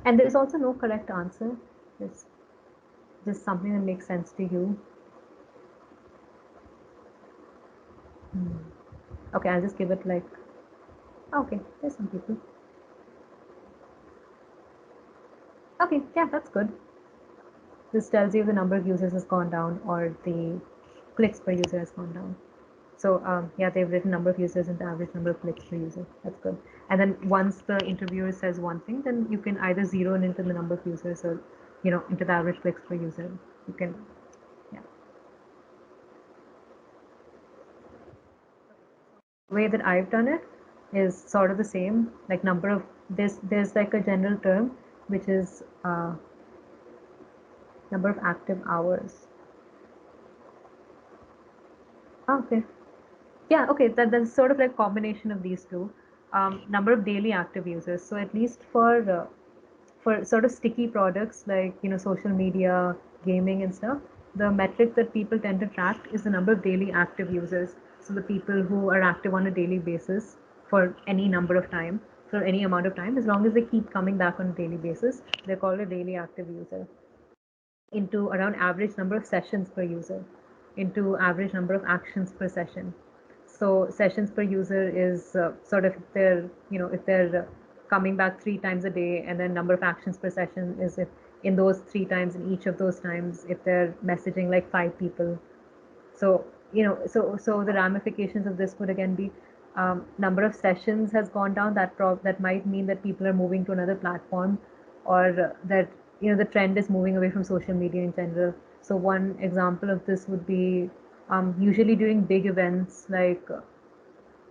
Speaker 1: And there's also no correct answer. It's just something that makes sense to you. Okay, I'll just give it like, okay, there's some people. Okay, yeah, that's good. This tells you the number of users has gone down, or the clicks per user has gone down. So yeah, they've written number of users and the average number of clicks per user. That's good. And then once the interviewer says one thing, then you can either zero in into the number of users, or into the average clicks per user. You can, yeah. The way that I've done it is sort of the same. Like, number of, there's like a general term, which is number of active hours. Okay. Yeah, okay, that's sort of like combination of these two. Number of daily active users. So at least for sort of sticky products like, social media, gaming and stuff, the metric that people tend to track is the number of daily active users. So the people who are active on a daily basis for any number of time, for any amount of time, as long as they keep coming back on a daily basis, they're called a daily active user. Into around average number of sessions per user, into average number of actions per session. So sessions per user is sort of, if they're coming back 3 times a day, and then number of actions per session is if in those 3 times, in each of those times, if they're messaging like 5 people. So so the ramifications of this would again be, number of sessions has gone down. That might mean that people are moving to another platform, or that the trend is moving away from social media in general. So one example of this would be, usually during big events, like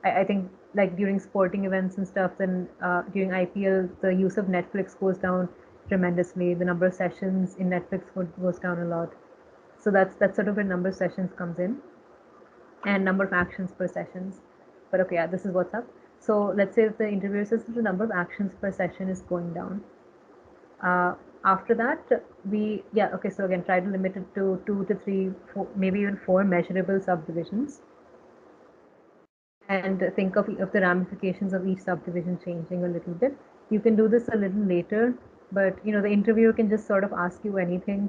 Speaker 1: I think like during sporting events and stuff, then during IPL, the use of Netflix goes down tremendously. The number of sessions in Netflix goes down a lot. So that's sort of where number of sessions comes in, and number of actions per sessions. But okay, yeah, this is what's up. So let's say if the interviewer says that the number of actions per session is going down. After that, okay, so again, try to limit it to 2 to 3, maybe even 4 measurable subdivisions, and think of the ramifications of each subdivision changing a little bit. You can do this a little later, but the interviewer can just sort of ask you anything,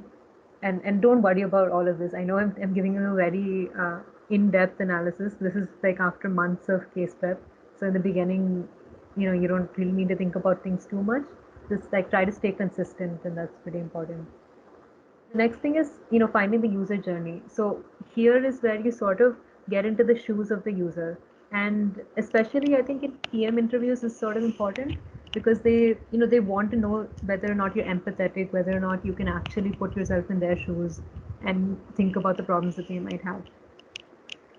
Speaker 1: and don't worry about all of this. I know I'm giving you a very in-depth analysis. This is like after months of case prep, so in the beginning, you don't really need to think about things too much. Just like try to stay consistent, and that's pretty important. The next thing is, finding the user journey. So here is where you sort of get into the shoes of the user. And especially I think in PM interviews is sort of important, because they want to know whether or not you're empathetic, whether or not you can actually put yourself in their shoes and think about the problems that they might have.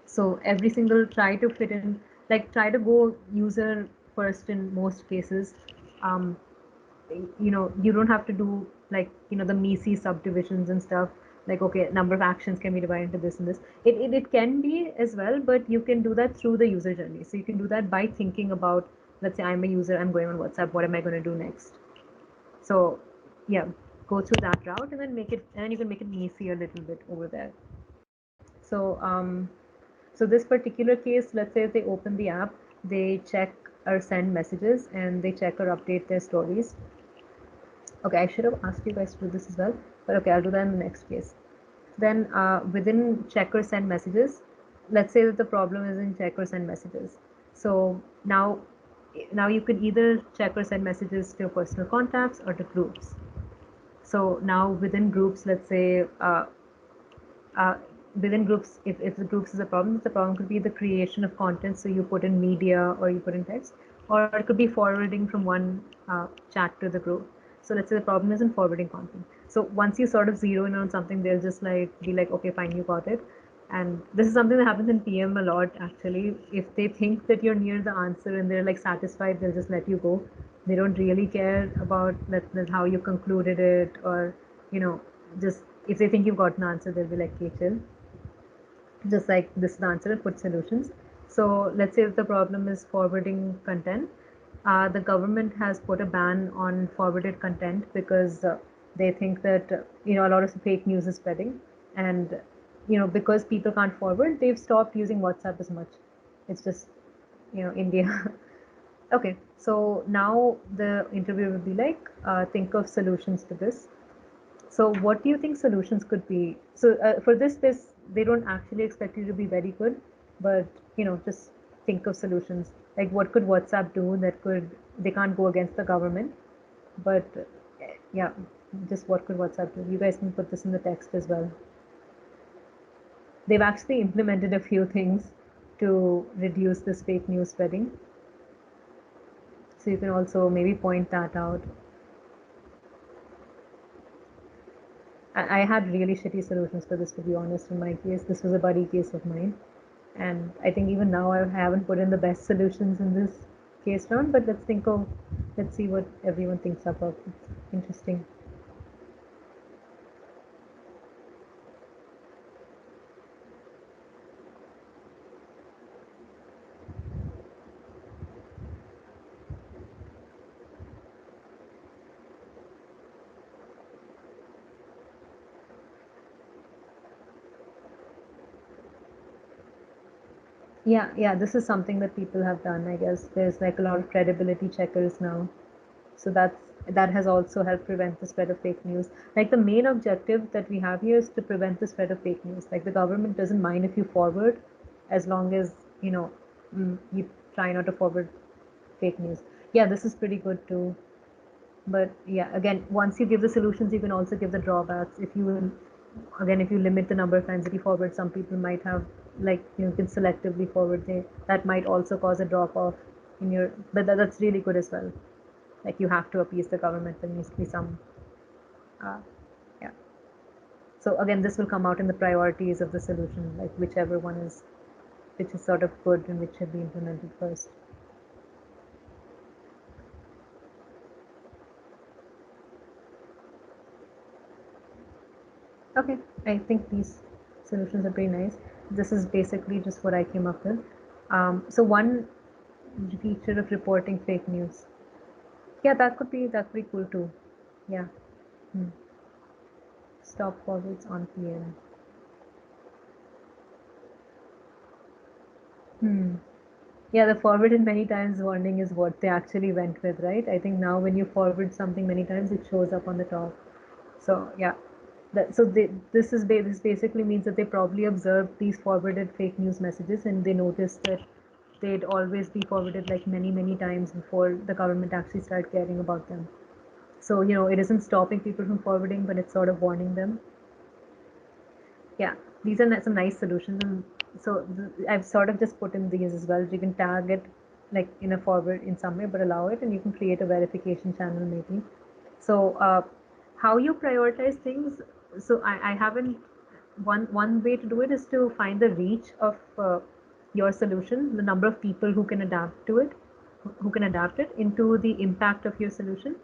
Speaker 1: So every single, try to fit in, like try to go user first in most cases. You don't have to do like the MECE subdivisions and stuff, like okay, number of actions can be divided into this and this. It can be as well, but you can do that through the user journey. So you can do that by thinking about, let's say I'm a user, I'm going on WhatsApp, what am I going to do next? So yeah, go through that route and then make it, and then you can make it easy a little bit over there. So so this particular case, let's say if they open the app, they check or send messages and they check or update their stories. Okay, I should have asked you guys to do this as well, but okay, I'll do that in the next case. Then within check or send messages, let's say that the problem is in check or send messages. So now you could either check or send messages to your personal contacts or to groups. So now within groups, let's say uh, within groups, if the groups is a problem, the problem could be the creation of content. So you put in media or you put in text, or it could be forwarding from one chat to the group. So let's say the problem is in forwarding content. So once you sort of zero in on something, they'll just like be like, okay, fine, you got it. And this is something that happens in PM a lot actually. If they think that you're near the answer and they're like satisfied, they'll just let you go. They don't really care about how you concluded it, or you know, just if they think you've got an answer, they'll be like, okay, chill. Just like this is the answer, put solutions. So let's say if the problem is forwarding content, the government has put a ban on forwarded content because they think that a lot of fake news is spreading, and because people can't forward, they've stopped using WhatsApp as much. It's just India. Okay, so now the interview will be like, think of solutions to this. So what do you think solutions could be? So for this, they don't actually expect you to be very good, but just think of solutions. Like what could WhatsApp do that they can't go against the government, but yeah, just what could WhatsApp do? You guys can put this in the text as well. They've actually implemented a few things to reduce this fake news spreading. So you can also maybe point that out. I had really shitty solutions for this, to be honest. In my case, this was a buddy case of mine, and I think even now I haven't put in the best solutions in this case round. But let's see what everyone thinks about. It's interesting. Yeah, this is something that people have done. I guess there's like a lot of credibility checkers now. So that has also helped prevent the spread of fake news. Like the main objective that we have here is to prevent the spread of fake news. Like the government doesn't mind if you forward, as long as you try not to forward fake news. Yeah, this is pretty good too. But yeah, again, once you give the solutions, you can also give the drawbacks. If you limit the number of times that you forward, some people might have, like, you can selectively forward. That might also cause a drop off in your, but that's really good as well. Like you have to appease the government. There needs to be some, yeah. So again, this will come out in the priorities of the solution, like which is sort of good and which should be implemented first. Okay, I think these solutions are pretty nice. This is basically just what I came up with. So one feature of reporting fake news. Yeah, that's pretty cool too. Yeah. Stop forwards on PM. Yeah, the forwarded many times warning is what they actually went with, right? I think now when you forward something many times, it shows up on the top. So yeah, this basically means that they probably observed these forwarded fake news messages and they noticed that they'd always be forwarded like many times before the government actually started caring about them. So it isn't stopping people from forwarding, but it's sort of warning them. Yeah, these are some nice solutions, and so I've sort of just put in these as well. You can tag it like in a forward in some way, but allow it, and you can create a verification channel maybe. So how you prioritize things? So I haven't. One way to do it is to find the reach of your solution, the number of people who can adapt to it, who can adapt it into the impact of your solution.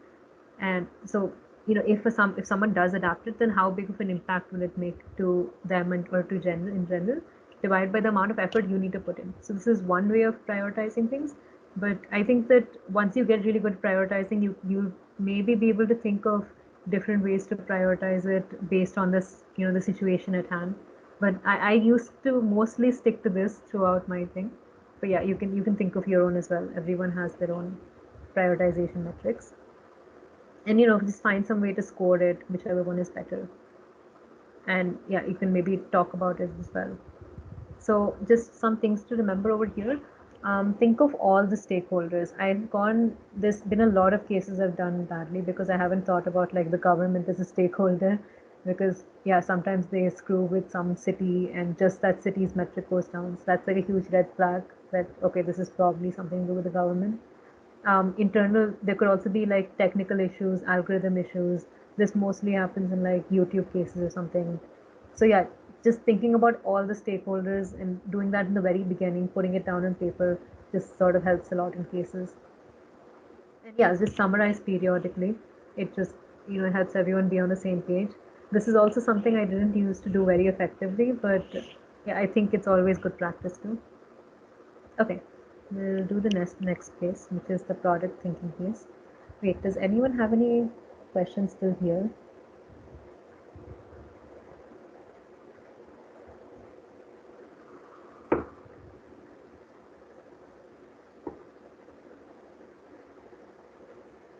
Speaker 1: And so if someone does adapt it, then how big of an impact will it make to them or to general in general, divided by the amount of effort you need to put in. So this is one way of prioritizing things. But I think that once you get really good at prioritizing, you maybe be able to think of different ways to prioritize it based on this, the situation at hand. But I used to mostly stick to this throughout my thing. But yeah, you can think of your own as well. Everyone has their own prioritization metrics. And just find some way to score it, whichever one is better. And yeah, you can maybe talk about it as well. So just some things to remember over here. Think of all the stakeholders. There's been a lot of cases I've done badly because I haven't thought about like the government as a stakeholder. Because yeah, sometimes they screw with some city and just that city's metric goes down. So that's like a huge red flag that, okay, this is probably something to do with the government. Internal, there could also be like technical issues, algorithm issues. This mostly happens in like YouTube cases or something. So yeah, just thinking about all the stakeholders and doing that in the very beginning, putting it down on paper, just sort of helps a lot in cases. And yeah, just summarize periodically. It just helps everyone be on the same page. This is also something I didn't used to do very effectively, but yeah, I think it's always good practice too. Okay, we'll do the next case, which is the product thinking case. Wait, does anyone have any questions still here?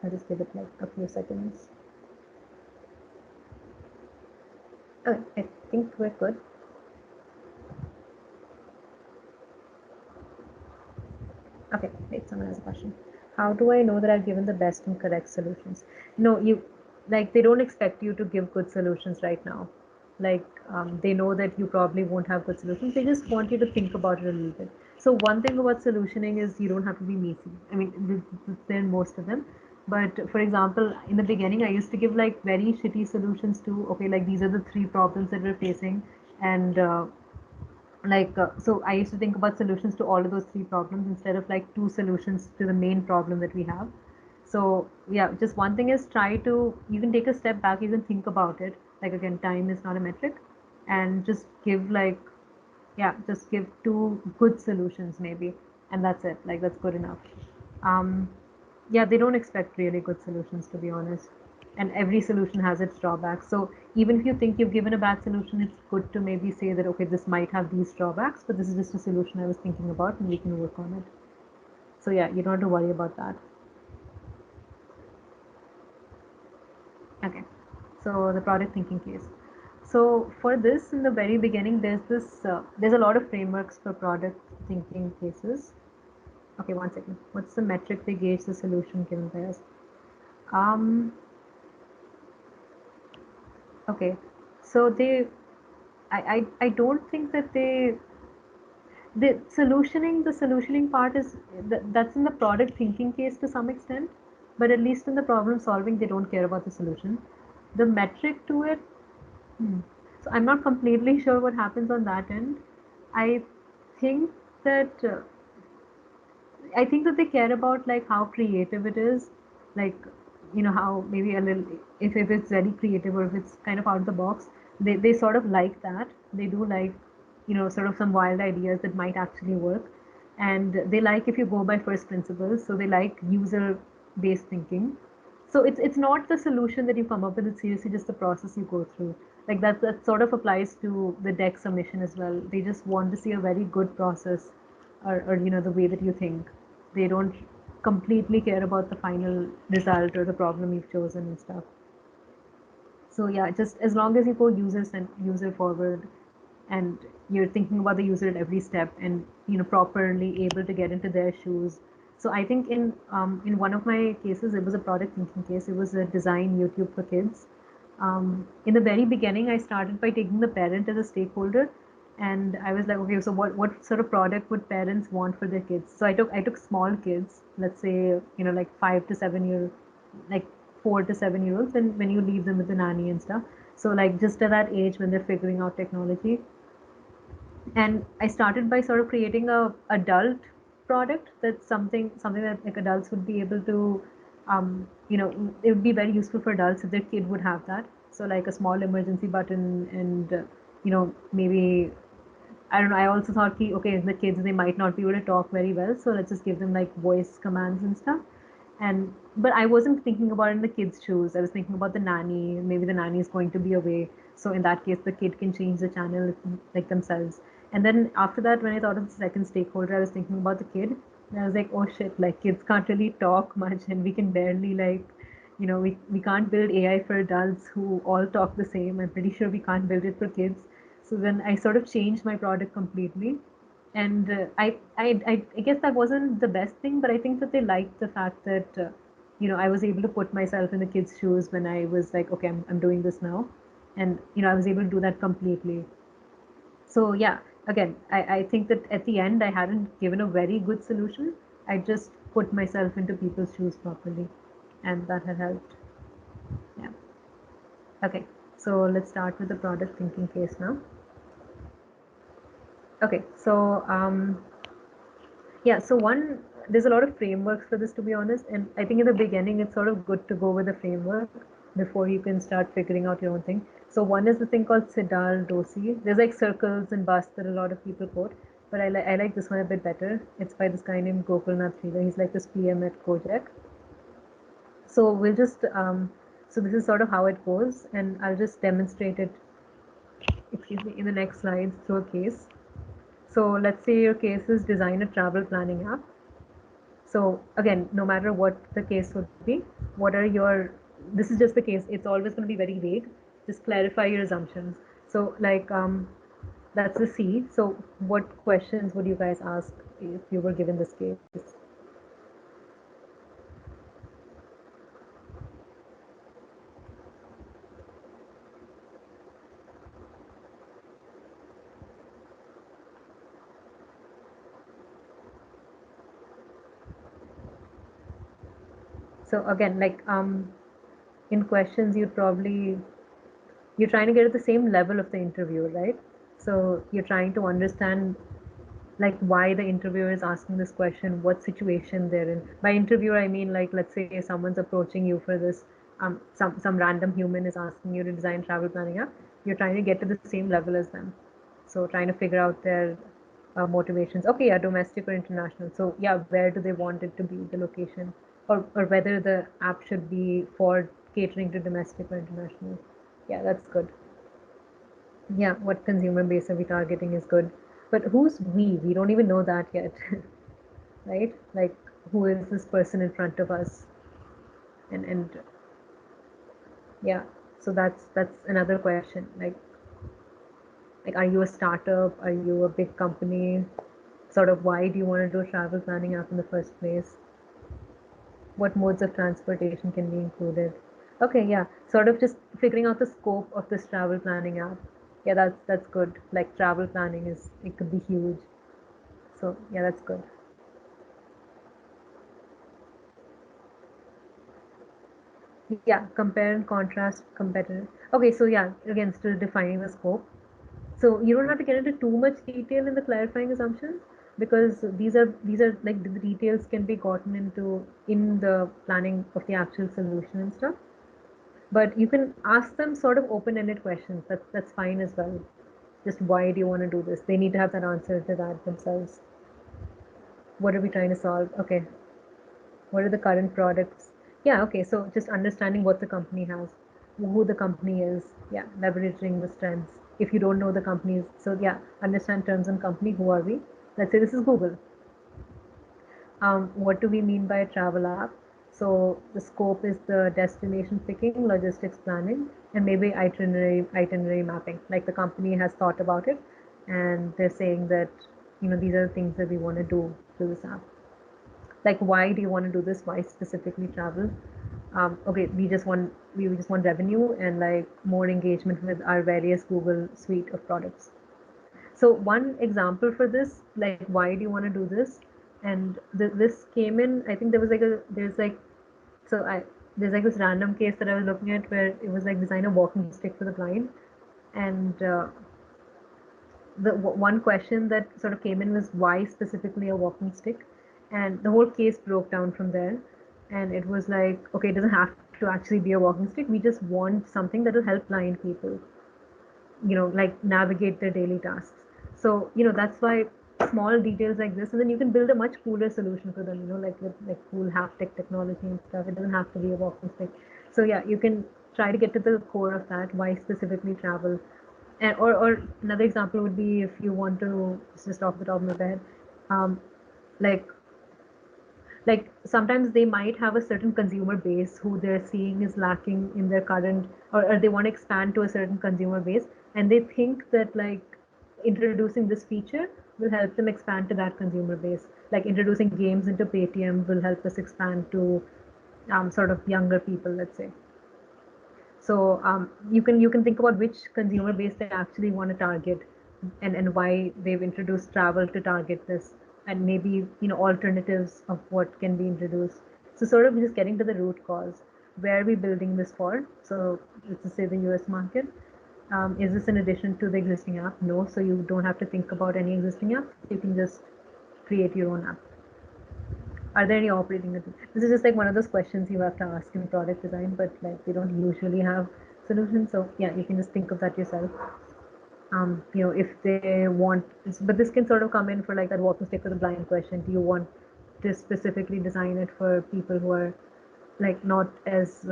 Speaker 1: I'll just give it like a few seconds. Okay, I think we're good. Okay, wait, someone has a question. How do I know that I've given the best and correct solutions? No, they don't expect you to give good solutions right now. They know that you probably won't have good solutions. They just want you to think about it a little bit. So one thing about solutioning is you don't have to be messy. I mean, there are most of them. But for example, in the beginning, I used to give like very shitty solutions to, okay, like these are the three problems that we're facing. And so I used to think about solutions to all of those three problems instead of like two solutions to the main problem that we have. So yeah, just one thing is you can take a step back, you can think about it. Like again, time is not a metric, and just give two good solutions maybe, and that's it. Like that's good enough. Um, yeah, they don't expect really good solutions, to be honest. And every solution has its drawbacks. So even if you think you've given a bad solution, it's good to maybe say that, okay, this might have these drawbacks, but this is just a solution I was thinking about and we can work on it. So yeah, you don't have to worry about that. Okay, so the product thinking case. So for this, in the very beginning, there's a lot of frameworks for product thinking cases. Okay, one second. What's the metric they gauge the solution given by us? Okay, so I don't think that the solutioning part that's in the product thinking case to some extent, but at least in the problem solving, they don't care about the solution. The metric to it, so I'm not completely sure what happens on that end. I think that I think that they care about like how creative it is, like how maybe a little if it's very creative or if it's kind of out of the box. They sort of like that. They do like sort of some wild ideas that might actually work, and they like if you go by first principles. So they like user based thinking. So it's not the solution that you come up with. It's seriously just the process you go through. Like that sort of applies to the deck submission as well. They just want to see a very good process, or the way that you think. They don't completely care about the final result or the problem you've chosen and stuff. So yeah, just as long as you go user forward, and you're thinking about the user at every step, and properly able to get into their shoes. So I think in one of my cases, it was a product thinking case. It was a design YouTube for kids. In the very beginning, I started by taking the parent as a stakeholder, and I was like, okay, so what sort of product would parents want for their kids? So I took small kids, let's say like 5 to 7 year, like 4 to 7 year olds, when you leave them with the nanny and stuff. So like just at that age when they're figuring out technology, and I started by sort of creating a adult product that's something that like adults would be able to it would be very useful for adults if their kid would have that. So like a small emergency button, and maybe I don't know. I also thought, okay, the kids, they might not be able to talk very well, so let's just give them like voice commands and stuff. And but I wasn't thinking about it in the kid's shoes. I was thinking about the nanny. Maybe the nanny is going to be away, so in that case, the kid can change the channel like themselves. And then after that, when I thought of the second stakeholder, I was thinking about the kid, and I was like, oh shit, like kids can't really talk much, and we can barely like, we can't build AI for adults who all talk the same. I'm pretty sure we can't build it for kids. So then I sort of changed my product completely, and I guess that wasn't the best thing, but I think that they liked the fact that I was able to put myself in the kids' shoes when I was like, okay, I'm doing this now, and I was able to do that completely. So yeah, again, I think that at the end I hadn't given a very good solution. I just put myself into people's shoes properly, and that had helped. Yeah. Okay, so let's start with the product thinking case now. Okay, so yeah, so there's a lot of frameworks for this, to be honest, and I think in the beginning it's sort of good to go with a framework before you can start figuring out your own thing. So one is the thing called Siddharth Dosi. There's like circles and bus that a lot of people quote, but I like this one a bit better. It's by this guy named Gopalnath Sridhar. He's like this PM at Kojak. So we'll just so this is sort of how it goes, and I'll just demonstrate it, excuse me, in the next slides through a case. So let's say your case is design a travel planning app. So again, no matter what the case would be, this is just the case. It's always going to be very vague. Just clarify your assumptions. So like, that's the C. So what questions would you guys ask if you were given this case? So again, like, in questions, you're trying to get at the same level of the interviewer, right? So you're trying to understand like why the interviewer is asking this question, what situation they're in. By interviewer, I mean like, let's say someone's approaching you for this, some random human is asking you to design travel planning app. You're trying to get to the same level as them. So trying to figure out their motivations. Okay, yeah, domestic or international. So yeah, where do they want it to be, the location, or whether the app should be for catering to domestic or international. Yeah, that's good. Yeah, what consumer base are we targeting is good. But who's we? We don't even know that yet, right? Like, who is this person in front of us? And yeah, so that's another question. Like, are you a startup? Are you a big company? Sort of, why do you want to do a travel planning app in the first place? What modes of transportation can be included? Okay, yeah, sort of just figuring out the scope of this travel planning app. Yeah, that's good. Like, travel planning it could be huge. So yeah, that's good. Yeah, compare and contrast competitor. Okay, so yeah, again, still defining the scope. So you don't have to get into too much detail in the clarifying assumptions, because these are like the details can be gotten into in the planning of the actual solution and stuff. But you can ask them sort of open-ended questions. That's fine as well. Just why do you want to do this? They need to have that answer to that themselves. What are we trying to solve? Okay, what are the current products? Yeah, okay, so just understanding what the company has, who the company is. Yeah, leveraging the strengths. If you don't know the companies, so yeah, understand terms and company. Who are we? Let's say this is Google. What do we mean by a travel app? So the scope is the destination picking, logistics planning, and maybe itinerary mapping. Like, the company has thought about it, and they're saying that these are the things that we want to do through this app. Like, why do you want to do this? Why specifically travel? Okay, we just want revenue and like more engagement with our various Google suite of products. So one example for this, like, why do you want to do this? And this came in. I think there's like this random case that I was looking at where it was like design a walking stick for the blind, and the one question that sort of came in was why specifically a walking stick, and the whole case broke down from there. And it was like, okay, it doesn't have to actually be a walking stick. We just want something that will help blind people, like navigate their daily tasks. So that's why small details like this, and then you can build a much cooler solution for them, like with like cool haptic technology and stuff. It doesn't have to be a walking stick. So yeah, you can try to get to the core of that. Why specifically travel? And or another example would be if you want to, just off the top of my head, um, like sometimes they might have a certain consumer base who they're seeing is lacking in their current, or they want to expand to a certain consumer base, and they think that like introducing this feature will help them expand to that consumer base, like introducing games into Paytm will help us expand to sort of younger people, let's say. So you can think about which consumer base they actually want to target, and why they've introduced travel to target this, and maybe alternatives of what can be introduced. So sort of just getting to the root cause. Where are we building this for? So let's just say the US market. Is this in addition to the existing app? No. So you don't have to think about any existing app. You can just create your own app. Are there any operating systems? This is just like one of those questions you have to ask in product design, but like we don't usually have solutions. So yeah, you can just think of that yourself. If they want, but this can sort of come in for like that walking stick with a blind question. Do you want to specifically design it for people who are like not as,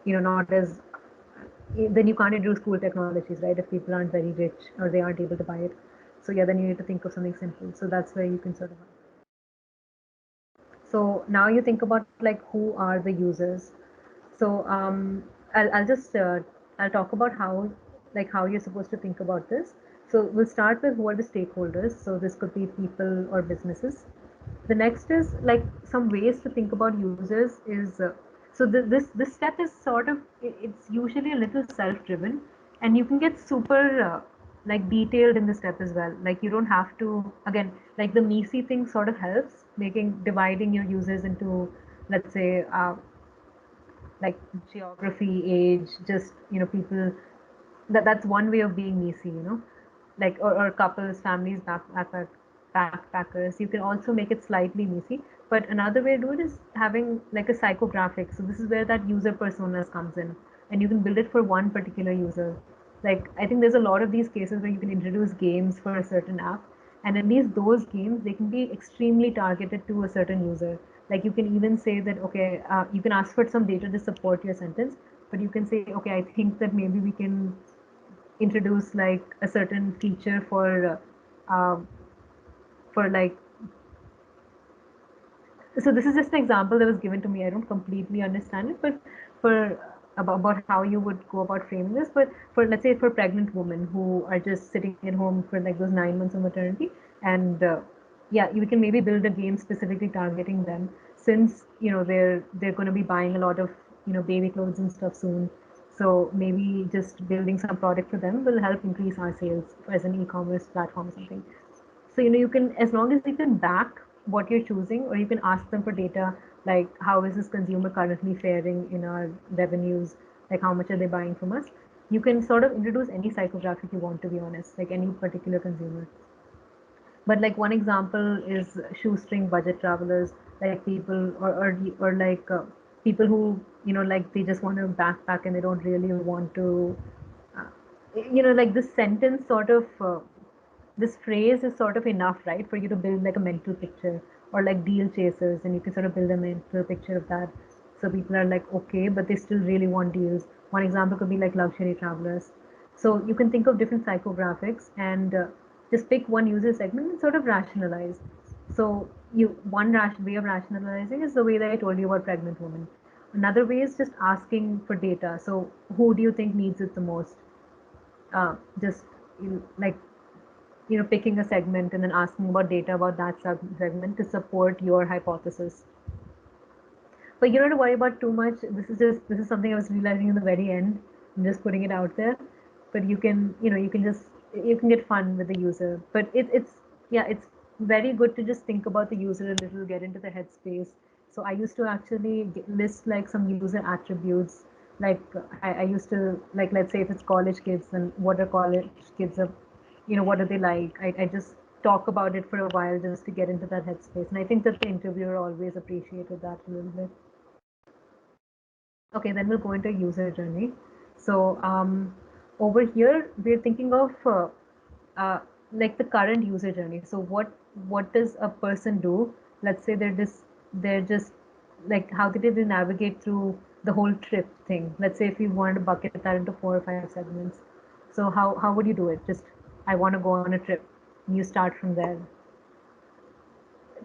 Speaker 1: not as, then you can't introduce cool technologies, right? If people aren't very rich or they aren't able to buy it. So yeah, then you need to think of something simple. So that's where you can sort of. So now you think about like who are the users. So I'll just I'll talk about how you're supposed to think about this. So we'll start with who are the stakeholders. So this could be people or businesses. The next is like some ways to think about users is so this step is sort of it's usually a little self-driven, and you can get super like detailed in the step as well. Like you don't have to, again, like the MECE thing sort of helps dividing your users into, let's say, like geography, age, just people. That's one way of being MECE, like or couples, families, backpackers. You can also make it slightly MECE. But another way to do it is having like a psychographic. So this is where that user personas comes in, and you can build it for one particular user. Like I think there's a lot of these cases where you can introduce games for a certain app, and at least those games, they can be extremely targeted to a certain user. Like you can even say that, okay, you can ask for some data to support your sentence, but you can say, okay, I think that maybe we can introduce like a certain feature for like, so this is just an example that was given to me. I don't completely understand it, but for about how you would go about framing this. But for, let's say, for pregnant women who are just sitting at home for like those 9 months of maternity, and yeah, you can maybe build a game specifically targeting them, since they're going to be buying a lot of baby clothes and stuff soon. So maybe just building some product for them will help increase our sales as an e-commerce platform or something. So you can, as long as you can back what you're choosing, or you can ask them for data, like how is this consumer currently faring in our revenues, like how much are they buying from us. You can sort of introduce any psychographic you want, to be honest, like any particular consumer. But like one example is shoestring budget travelers, like people, or like people who like they just want to backpack and they don't really want to uh, like this sentence sort of this phrase is sort of enough, right, for you to build like a mental picture, or like deal chasers, and you can sort of build a mental picture of that. So people are like, okay, but they still really want deals. One example could be like luxury travelers. So you can think of different psychographics, and just pick one user segment and sort of rationalize. So one way of rationalizing is the way that I told you about pregnant women. Another way is just asking for data. So who do you think needs it the most? Just like picking a segment and then asking about data about that segment to support your hypothesis. But you don't have to worry about too much. This is something I was realizing in the very end. I'm just putting it out there. But you can get fun with the user. But it's very good to just think about the user a little, get into the headspace. So I used to actually list like some user attributes. Like I used to, like, let's say if it's college kids, then what are college kids of, what do they like? I just talk about it for a while just to get into that headspace. And I think that the interviewer always appreciated that a little bit. Okay, then we'll go into user journey. So over here, we're thinking of, like the current user journey. So what does a person do? Let's say they're just like, how did they navigate through the whole trip thing? Let's say if you want to bucket that into 4 or 5 segments. So how would you do it? Just, I want to go on a trip. You start from there.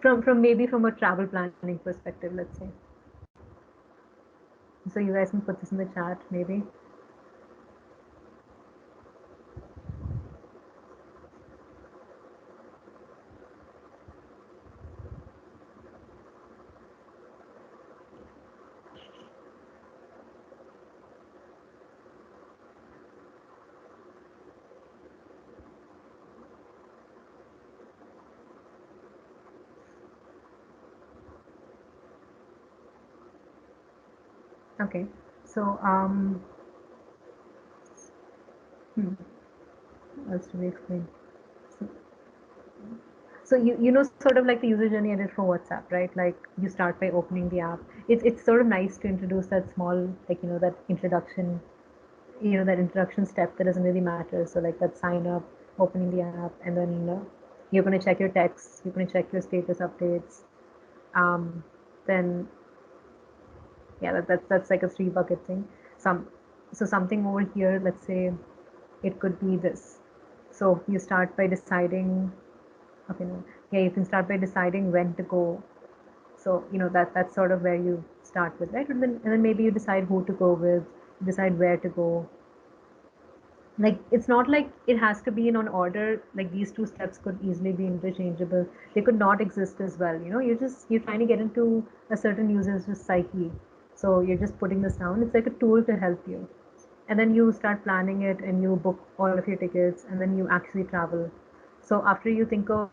Speaker 1: From maybe from a travel planning perspective, let's say. So you guys can put this in the chat maybe. Okay. So hmm, what else to be explained? So, so you know, sort of like the user journey I did for WhatsApp, right? Like you start by opening the app. It's sort of nice to introduce that small, like, that introduction, that introduction step that doesn't really matter. So like that sign up, opening the app, and then you're going to check your texts, you're going to check your status updates. Then yeah, that's like a 3 bucket thing. Some So something over here, let's say it could be this. So you start by deciding, okay, no, yeah, you can start by deciding when to go. So that's sort of where you start with, right? And then maybe you decide who to go with, decide where to go. Like, it's not like it has to be in an order. Like, these 2 steps could easily be interchangeable. They could not exist as well. You're trying to get into a certain user's psyche. So you're just putting this down. It's like a tool to help you. And then you start planning it, and you book all of your tickets, and then you actually travel. So after you think of,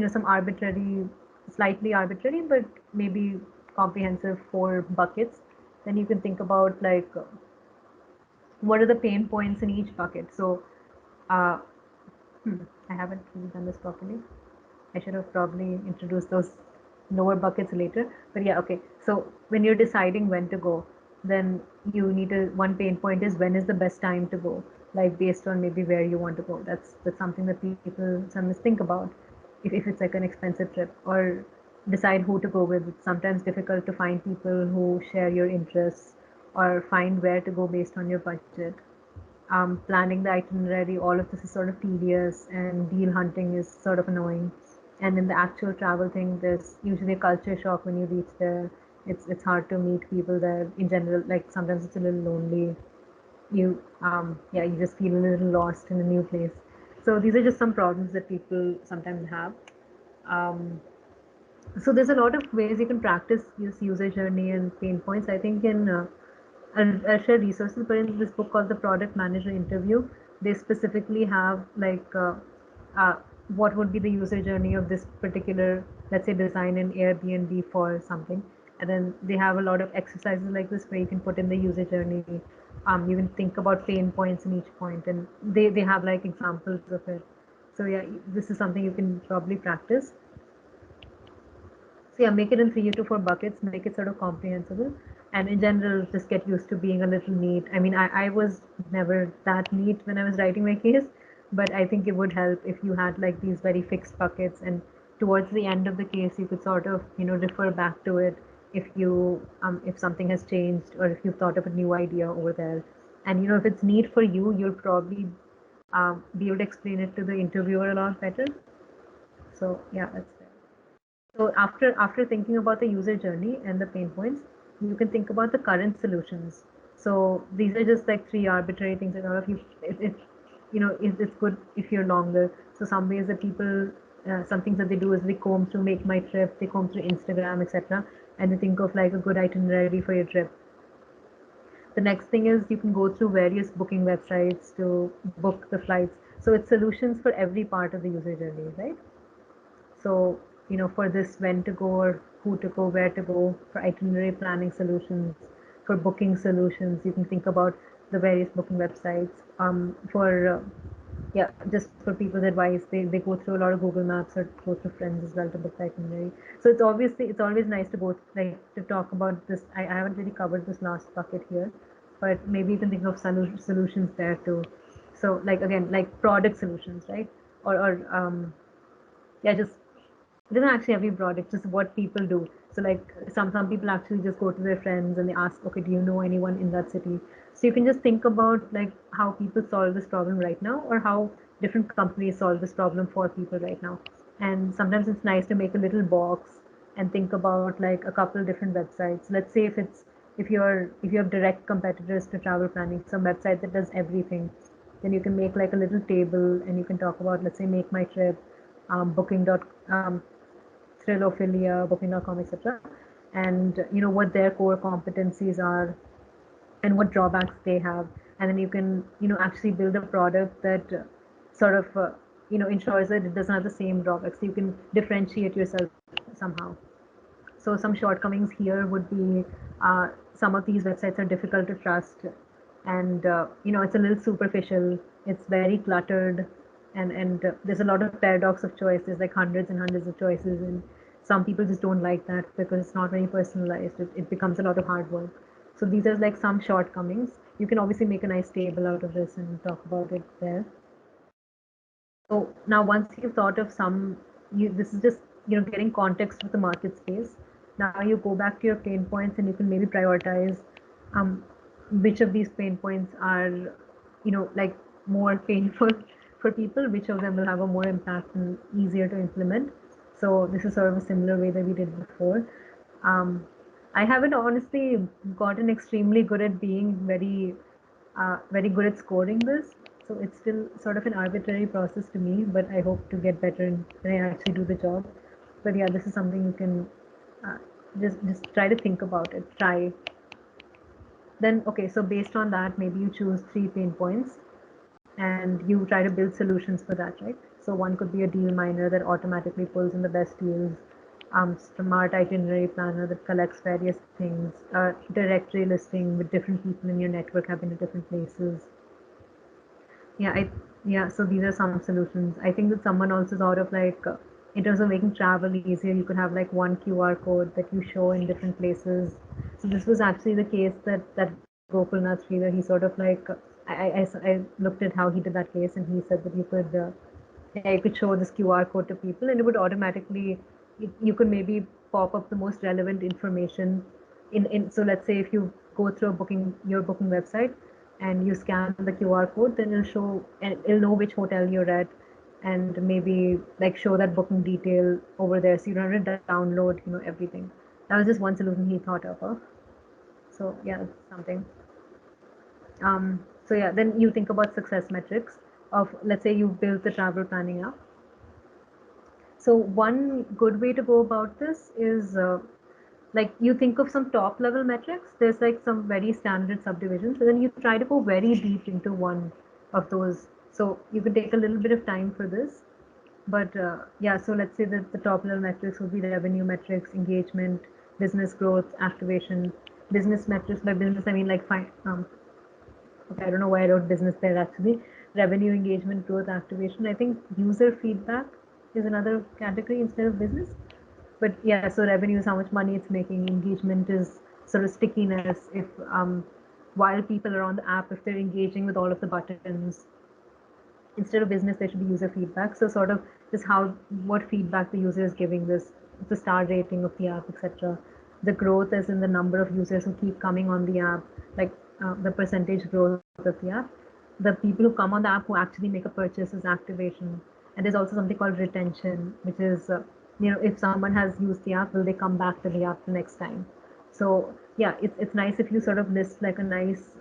Speaker 1: some arbitrary, slightly arbitrary, but maybe comprehensive 4 buckets, then you can think about, like, what are the pain points in each bucket. So uh, I haven't really done this properly. I should have probably introduced those lower buckets later. But yeah, okay. So when you're deciding when to go, then you need one pain point is, when is the best time to go? Like, based on maybe where you want to go. That's something that people sometimes think about. If it's like an expensive trip, or decide who to go with. It's sometimes difficult to find people who share your interests, or find where to go based on your budget. Planning the itinerary, all of this is sort of tedious, and deal hunting is sort of annoying. And in the actual travel thing, there's usually a culture shock when you reach there. It's hard to meet people there in general. Like, sometimes it's a little lonely. You just feel a little lost in a new place. So these are just some problems that people sometimes have. Um, so there's a lot of ways you can practice this user journey and pain points. I think I'll share resources, but in this book called The Product Manager Interview, they specifically have, like, uh, what would be the user journey of this particular, let's say, design an Airbnb for something. And then they have a lot of exercises like this where you can put in the user journey. You can think about pain points in each point, and they have like examples of it. So yeah, this is something you can probably practice. So yeah, make it in 3 to 4 buckets, make it sort of comprehensible. And in general, just get used to being a little neat. I mean, I was never that neat when I was writing my case, but I think it would help if you had like these very fixed buckets, and towards the end of the case, you could sort of, refer back to it if something has changed, or if you've thought of a new idea over there. And if it's neat for you, you'll probably be able to explain it to the interviewer a lot better. So yeah, that's fair. So after thinking about the user journey and the pain points, you can think about the current solutions. So these are just like 3 arbitrary things, and all of you, it's good if you're longer. So some ways that people, some things that they do is they comb through Make My Trip, they comb through Instagram, etc., and they think of like a good itinerary for your trip. The next thing is you can go through various booking websites to book the flights. So it's solutions for every part of the user journey, right? So, for this, when to go or who to go, where to go, for itinerary planning solutions, for booking solutions, you can think about the various booking websites. Yeah, just for people's advice, they go through a lot of Google Maps, or go through friends as well to book the itinerary. So it's always nice to go, like, to talk about this. I haven't really covered this last bucket here, but maybe you can think of solutions there too. So, like, again, like product solutions, right? or yeah, just it doesn't actually have to be broad. It's just what people do. So like some people actually just go to their friends and they ask, okay, do you know anyone in that city? So you can just think about like how people solve this problem right now, or how different companies solve this problem for people right now. And sometimes it's nice to make a little box and think about like a couple different websites. Let's say if you have direct competitors to travel planning, some website that does everything, then you can make like a little table and you can talk about, let's say, Make My Trip, booking.com, Thrilophilia, booking.com, etc. And what their core competencies are and what drawbacks they have. And then you can actually build a product that sort of ensures that it doesn't have the same drawbacks. So you can differentiate yourself somehow. So some shortcomings here would be some of these websites are difficult to trust, and it's a little superficial. It's very cluttered, and there's a lot of paradox of choice. There's like hundreds and hundreds of choices, and some people just don't like that because it's not very personalized. It becomes a lot of hard work. So these are like some shortcomings. You can obviously make a nice table out of this and talk about it there. So now once you've thought of this is just getting context of the market space. Now you go back to your pain points and you can maybe prioritize um, which of these pain points are like more painful for people, which of them will have a more impact and easier to implement. So this is sort of a similar way that we did before. Um, I haven't honestly gotten extremely good at being very good at scoring this. So it's still sort of an arbitrary process to me, but I hope to get better when I actually do the job. But yeah, this is something you can uh, just try to think about it. Try. Then okay, so based on that, maybe you choose 3 pain points and you try to build solutions for that, right? So one could be a deal miner that automatically pulls in the best deals, smart itinerary planner that collects various things, directory listing with different people in your network have been at different places. Yeah, yeah. So these are some solutions. I think that someone also thought of like in terms of making travel easier, you could have like one QR code that you show in different places. So this was actually the case that Gopalnath Sridhar, he sort of like I looked at how he did that case and he said that you could show this QR code to people and it would automatically you could maybe pop up the most relevant information in so let's say if you go through your booking website and you scan the QR code, then it'll show and it'll know which hotel you're at and maybe like show that booking detail over there so you don't have to download everything. That was just one solution he thought of. So yeah, that's something. So yeah, then you think about success metrics of, let's say you built the travel planning app. So one good way to go about this is like you think of some top level metrics. There's like some very standard subdivisions, and then you try to go very deep into one of those. So you can take a little bit of time for this, but yeah. So let's say that the top level metrics would be revenue metrics, engagement, business growth, activation. Business metrics, by business I mean like okay, I don't know why I wrote business there actually. Revenue, engagement, growth, activation. I think user feedback is another category instead of business. But yeah, so revenue is how much money it's making. Engagement is sort of stickiness. If while people are on the app, if they're engaging with all of the buttons, instead of business, there should be user feedback. So sort of just what feedback the user is giving this, the star rating of the app, etc. The growth is in the number of users who keep coming on the app, like the percentage growth of the app. The people who come on the app who actually make a purchase is activation. And there's also something called retention, which is if someone has used the app, will they come back to the app the next time? So yeah, it's nice if you sort of list like a nice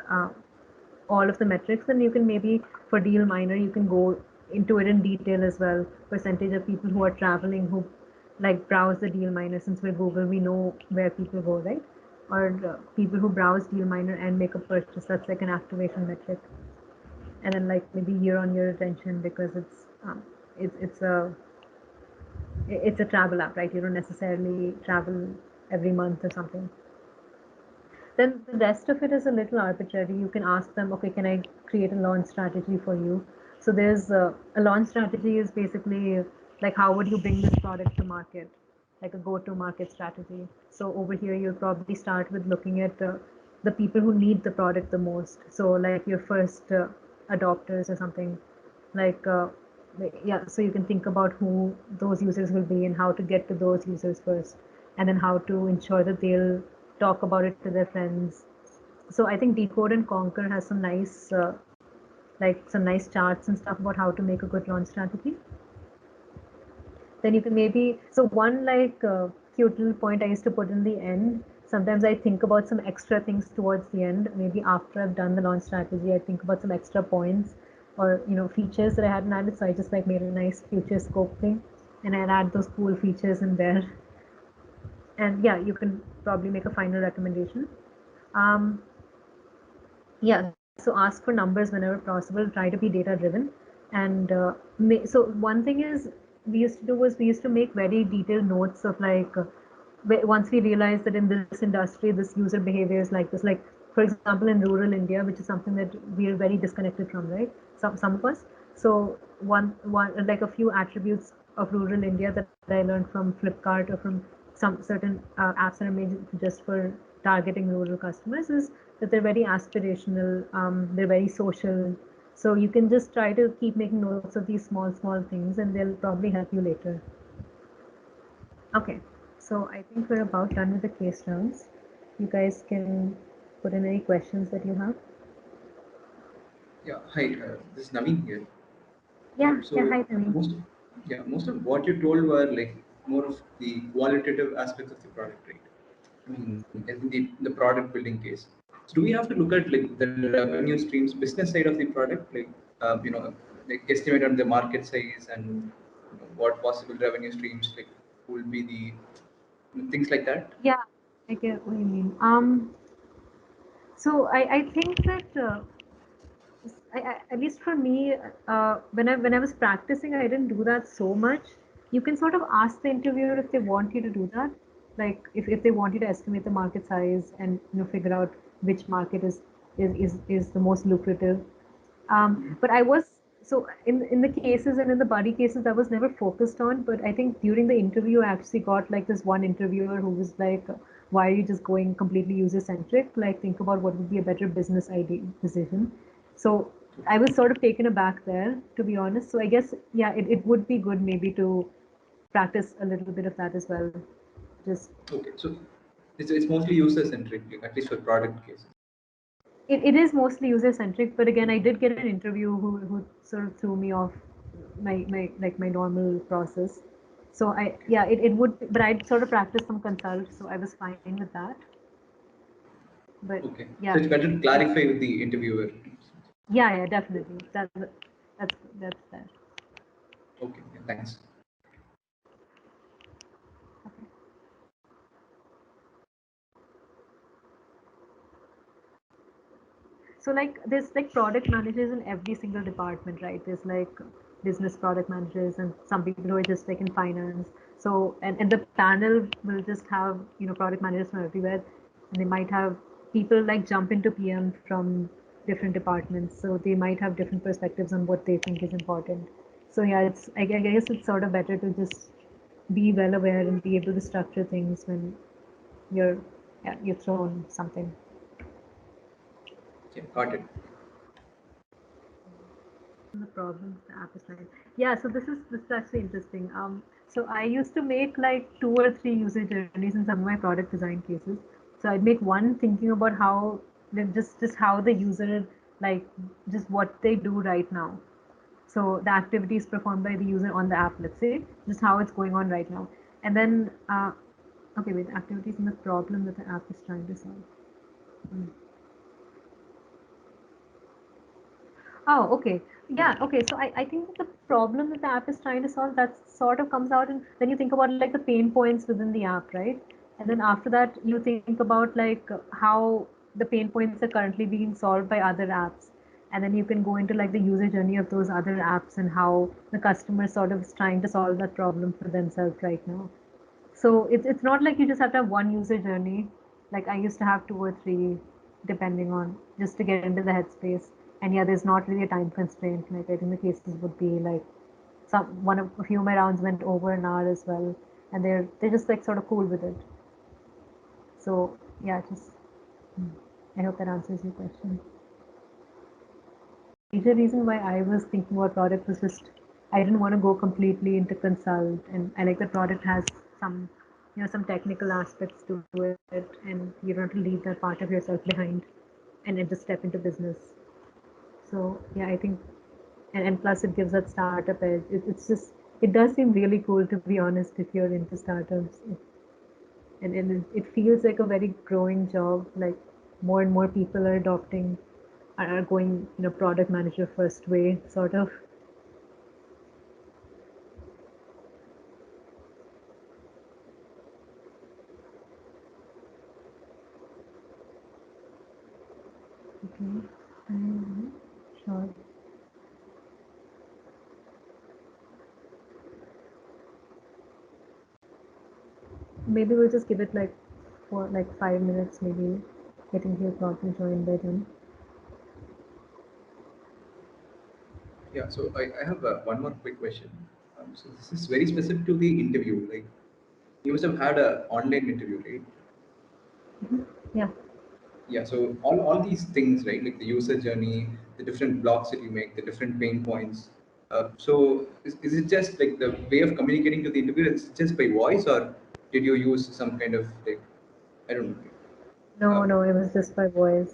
Speaker 1: all of the metrics, then you can maybe for deal miner you can go into it in detail as well. Percentage of people who are traveling who like browse the deal miner, since we're Google, we know where people go, right? Or people who browse deal miner and make a purchase, that's like an activation metric. And then like maybe year on year retention, because it's a travel app, right? You don't necessarily travel every month or something. Then the rest of it is a little arbitrary. You can ask them, okay, can I create a launch strategy for you? So there's a launch strategy is basically like how would you bring this product to market, like a go-to-market strategy. So over here, you'll probably start with looking at the people who need the product the most. So like your first adopters or something, like yeah, so you can think about who those users will be and how to get to those users first, and then how to ensure that they'll talk about it to their friends. So I think Decode and Conquer has some nice like some nice charts and stuff about how to make a good launch strategy. Then you can maybe, so one like cute little point I used to put in the end. Sometimes I think about some extra things towards the end. Maybe after I've done the launch strategy, I think about some extra points or features that I hadn't added. So I just like made a nice future scope thing, and I'd add those cool features in there. And yeah, you can probably make a final recommendation. Um, yeah, so ask for numbers whenever possible. Try to be data driven, and so one thing is we used to do was we used to make very detailed notes of like once we realized that in this industry this user behavior is like this, like for example in rural India, which is something that we are very disconnected from, right? Some of us. So one like a few attributes of rural India that I learned from Flipkart or from some certain apps that are made just for targeting rural customers is that they're very aspirational, they're very social. So you can just try to keep making notes of these small things, and they'll probably help you later. Okay, so I think we're about done with the case rounds. You guys can put in any questions that you have.
Speaker 4: Yeah, hi, this is Naveen here.
Speaker 1: Yeah,
Speaker 4: So
Speaker 1: hi, Naveen.
Speaker 4: most of what you told were like more of the qualitative aspects of the product, right? I mean, in the product building case. So do we have to look at like the revenue streams, business side of the product, like like estimate on the market size and what possible revenue streams like will be the things like that?
Speaker 1: Yeah, I get what you mean. So I think that at least for me, when I was practicing, I didn't do that so much. You can sort of ask the interviewer if they want you to do that, like if they want you to estimate the market size and figure out which market is the most lucrative. But I was so in the cases and in the buddy cases, I was never focused on. But I think during the interview, I actually got like this one interviewer who was like, "Why are you just going completely user centric? Like, think about what would be a better business idea decision." So I was sort of taken aback there, to be honest. So I guess yeah, it would be good maybe to practice a little bit of that as well. Just
Speaker 4: Okay, so it's mostly user centric, at least for product cases.
Speaker 1: it is mostly user centric, but again, I did get an interview who sort of threw me off my normal process. So it would, but I'd sort of practice some consult, so I was fine with that. But
Speaker 4: Okay, so
Speaker 1: yeah,
Speaker 4: it's better to clarify with the interviewer.
Speaker 1: yeah, definitely. That's that.
Speaker 4: Okay, yeah, thanks.
Speaker 1: So like there's like product managers in every single department, right? There's like business product managers and some people who are just like in finance. So and the panel will just have product managers from everywhere, and they might have people like jump into PM from different departments. So they might have different perspectives on what they think is important. So yeah, I guess it's sort of better to just be well aware and be able to structure things when you're you're thrown something.
Speaker 4: Yeah, got it.
Speaker 1: The problem the app is trying. Yeah, so this is actually interesting. So I used to make like 2 or 3 user journeys in some of my product design cases. So I'd make one thinking about how just how the user, like just what they do right now. So the activities performed by the user on the app, let's say, just how it's going on right now. And then okay, wait, activities and the problem that the app is trying to solve. Hmm. Oh, okay. Yeah, okay. So I think that the problem that the app is trying to solve, that sort of comes out, and then you think about like the pain points within the app, right? And then after that, you think about like how the pain points are currently being solved by other apps. And then you can go into like the user journey of those other apps and how the customer sort of is trying to solve that problem for themselves right now. So it's not like you just have to have one user journey. Like I used to have 2 or 3, depending on just to get into the headspace. And yeah, there's not really a time constraint. Like I think the cases would be like a few of my rounds went over an hour as well, and they're just like sort of cool with it. So yeah, just I hope that answers your question. Major reason why I was thinking about product was just I didn't want to go completely into consult, and I like the product has some, some technical aspects to it, and you don't have to leave that part of yourself behind, and then just step into business. So yeah, I think, and plus it gives that startup edge. It's just, it does seem really cool, to be honest, if you're into startups. And it feels like a very growing job. Like more and more people are adopting, are going, product manager first way, sort of. Okay. Sure. Maybe we'll just give it like for like 5 minutes, maybe getting here probably join by then.
Speaker 4: Yeah, so I have one more quick question. So this is very specific to the interview. Like you must have had an online interview, right?
Speaker 1: Yeah.
Speaker 4: Yeah, so all these things, right? Like the user journey, the different blocks that you make, the different pain points. So is it just like the way of communicating to the interviewer? It's just by voice, or did you use some kind of like I don't know?
Speaker 1: No,
Speaker 4: Uh,
Speaker 1: no, it was just by voice.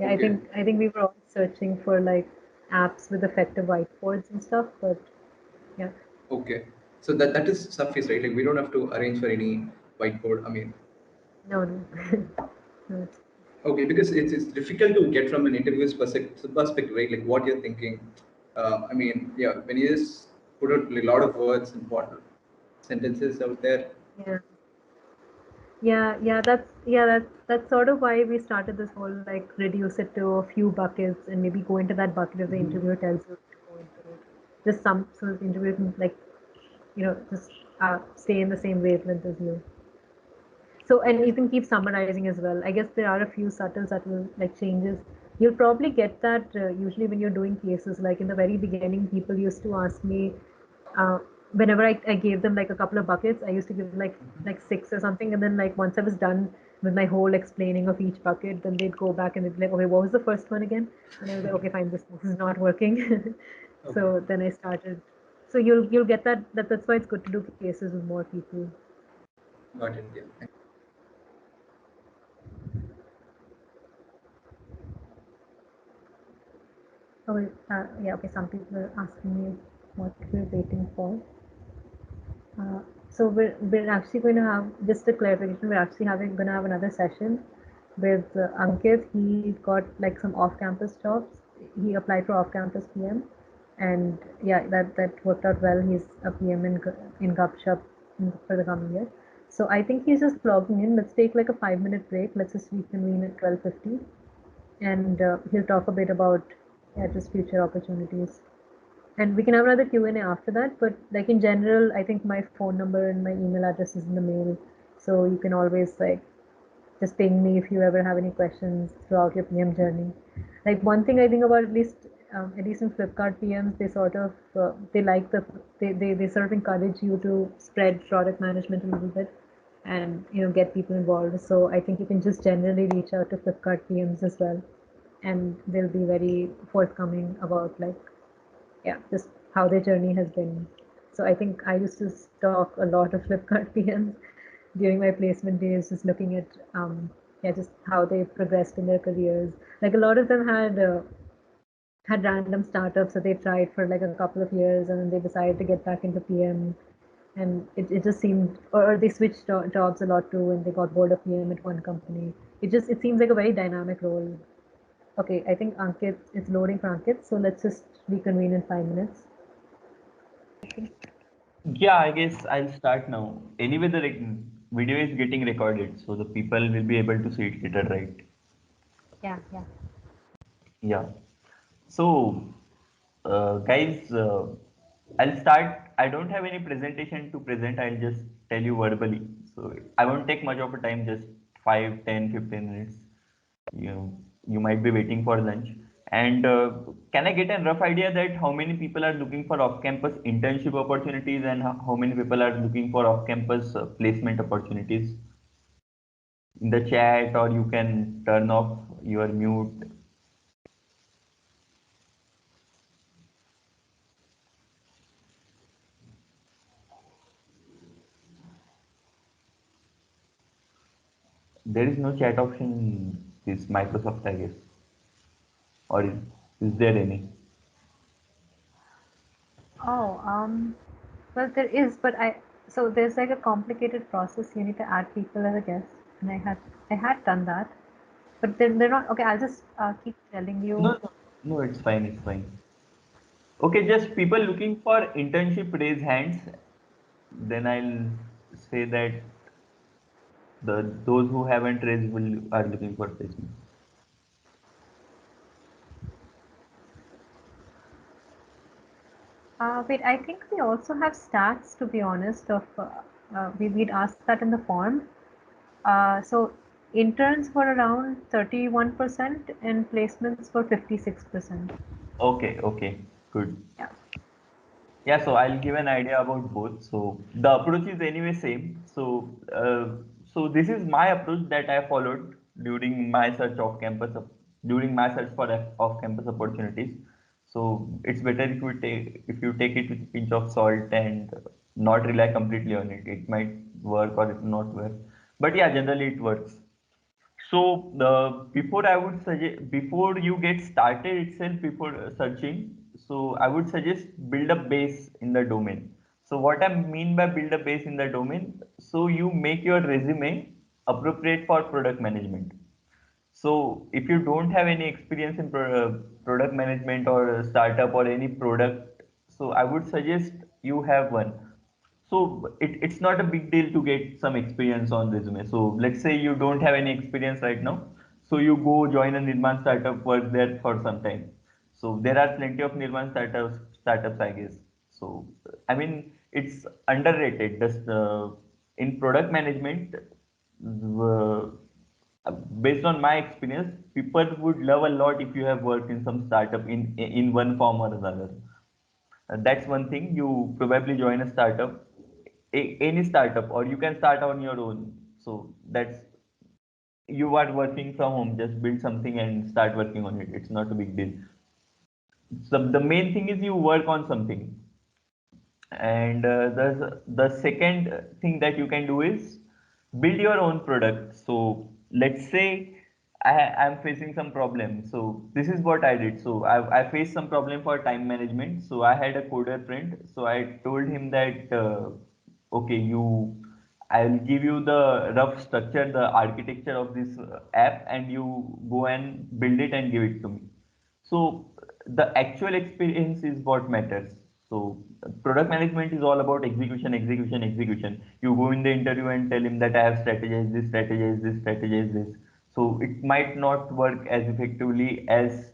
Speaker 1: Yeah, I
Speaker 4: okay,
Speaker 1: think I think we were all searching for like apps with effective whiteboards and stuff, but yeah.
Speaker 4: okay. So that is suffice, right? Like we don't have to arrange for any whiteboard. I mean,
Speaker 1: No, no. No,
Speaker 4: okay, because it's difficult to get from an interviewer's perspective, right? Like what you're thinking. I mean, yeah, when you just put out a lot of words and what sentences out there.
Speaker 1: yeah. That's sort of why we started this whole like reduce it to a few buckets and maybe go into that bucket if the interviewer tells you to go into it. Just some so the interviewer can like, just stay in the same wavelength as you. So, and you can keep summarizing as well. I guess there are a few subtle like changes. You'll probably get that usually when you're doing cases. Like in the very beginning, people used to ask me, whenever I gave them like a couple of buckets, I used to give like six or something, and then like once I was done with my whole explaining of each bucket, then they'd go back and they'd be like, okay, what was the first one again? And I was like, okay, fine, this is not working.
Speaker 4: Okay,
Speaker 1: So then I started. So you'll get that's why it's good to do cases with more people.
Speaker 4: got it. Yeah.
Speaker 1: Oh, yeah, okay. Some people are asking me what we're waiting for. Uh, so we're actually going to have, just a clarification, we're actually going to have another session with Ankit. He got like some off-campus jobs. He applied for off-campus PM, and yeah, that worked out well. He's a PM in Gupshup for the coming year. So I think he's just logging in. Let's take like a 5 minute break. Let's just reconvene at 12:50, and he'll talk a bit about, yeah, just future opportunities. And we can have another Q&A after that, but like in general, I think my phone number and my email address is in the mail. So you can always like just ping me if you ever have any questions throughout your PM journey. Like one thing I think about, at least in Flipkart PMs, they sort of they like they sort of encourage you to spread product management a little bit and get people involved. So I think you can just generally reach out to Flipkart PMs as well, and they'll be very forthcoming about like, yeah, just how their journey has been. So I think I used to stalk a lot of Flipkart PMs during my placement days, just looking at yeah, just how they progressed in their careers. Like a lot of them had random startups that they tried for like a couple of years, and then they decided to get back into PM. And it just seemed, or they switched jobs a lot too, and they got bored of PM at one company. It seems like a very dynamic role. Okay, I think Ankit, it's loading for Ankit, so let's just reconvene in 5 minutes.
Speaker 5: Yeah, I guess I'll start now. Anyway, the video is getting recorded, so the people will be able to see it later, right?
Speaker 1: Yeah, yeah.
Speaker 5: Yeah. So, guys, I'll start. I don't have any presentation to present. I'll just tell you verbally. So I won't take much of a time, just 5, 10, 15 minutes. You might be waiting for lunch. And can I get a rough idea that how many people are looking for off-campus internship opportunities and how many people are looking for off-campus placement opportunities in the chat, or you can turn off your mute. There is no chat option in this Microsoft, I guess. Or is there any?
Speaker 1: Oh, well, there is, but so there's like a complicated process. You need to add people as a guest, and I had done that, but they're not okay. I'll just keep telling
Speaker 5: No,
Speaker 1: you.
Speaker 5: no, no, it's fine, it's fine. Okay, just people looking for internship raise hands. Then I'll say that those who haven't raised are looking for placement.
Speaker 1: Wait, I think we also have stats, to be honest, of we'd asked that in the form. So interns were around 31% and placements were 56%.
Speaker 5: Okay, okay, good.
Speaker 1: Yeah.
Speaker 5: Yeah, so I'll give an idea about both. So the approach is anyway same. So this is my approach that I followed during my search of campus, during my search for off campus opportunities. So it's better if you take it with a pinch of salt and not rely completely on it. It might work or it not work. But yeah, generally it works. So before I would suggest, before you get started itself, before searching, so I would suggest build a base in the domain. So what I mean by build a base in the domain, so you make your resume appropriate for product management. So if you don't have any experience in product management or startup or any product, so I would suggest you have one. So it's not a big deal to get some experience on resume. So let's say you don't have any experience right now. So you go join a Nirman startup, work there for some time. So there are plenty of Nirman startups, I guess. So I mean, it's underrated. Just in product management, uh, based on my experience, people would love a lot if you have worked in some startup in one form or another. That's one thing. You probably join a startup, any startup, or you can start on your own. So that's you are working from home. Just build something and start working on it. It's not a big deal. So the main thing is you work on something. And the second thing that you can do is build your own product. So let's say I'm facing some problem. So this is what I did. So I faced some problem for time management. So I had a coder friend. So I told him that, okay, I'll give you the rough structure, the architecture of this app, and you go and build it and give it to me. So the actual experience is what matters. So product management is all about execution, execution, execution. You go in the interview and tell him that I have strategized this, strategized this, strategized this. So it might not work as effectively as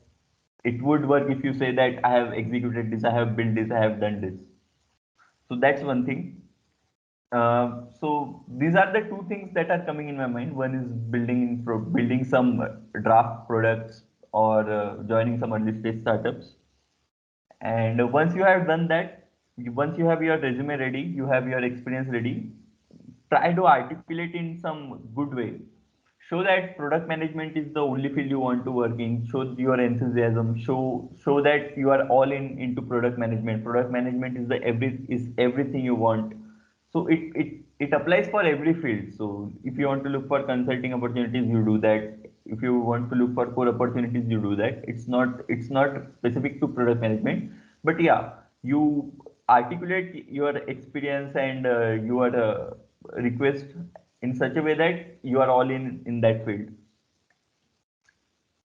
Speaker 5: it would work if you say that I have executed this, I have built this, I have done this. So that's one thing. So these are the two things that are coming in my mind. One is building some draft products or joining some early stage startups. And once you have done that, once you have your resume ready, you have your experience ready, try to articulate in some good way. Show that product management is the only field you want to work in. Show your enthusiasm. Show that you are all in into product management. Product management is everything you want. So it applies for every field. So if you want to look for consulting opportunities, you do that. If you want to look for core opportunities, you do that. It's not specific to product management, but yeah, you articulate your experience and your request in such a way that you are all in that field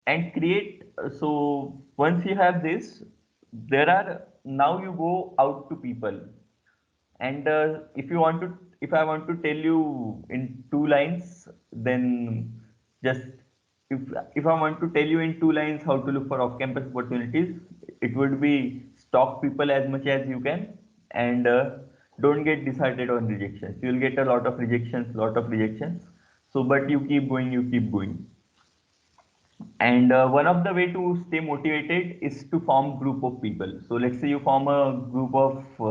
Speaker 5: and create. So once you have this, there are now you go out to people. And if I want to tell you in two lines, then just if I want to tell you in two lines how to look for off-campus opportunities, it would be stalk people as much as you can, and don't get disheartened on rejections. You'll get a lot of rejections, lot of rejections. So, but you keep going, you keep going. And one of the way to stay motivated is to form group of people. So let's say you form a group of 4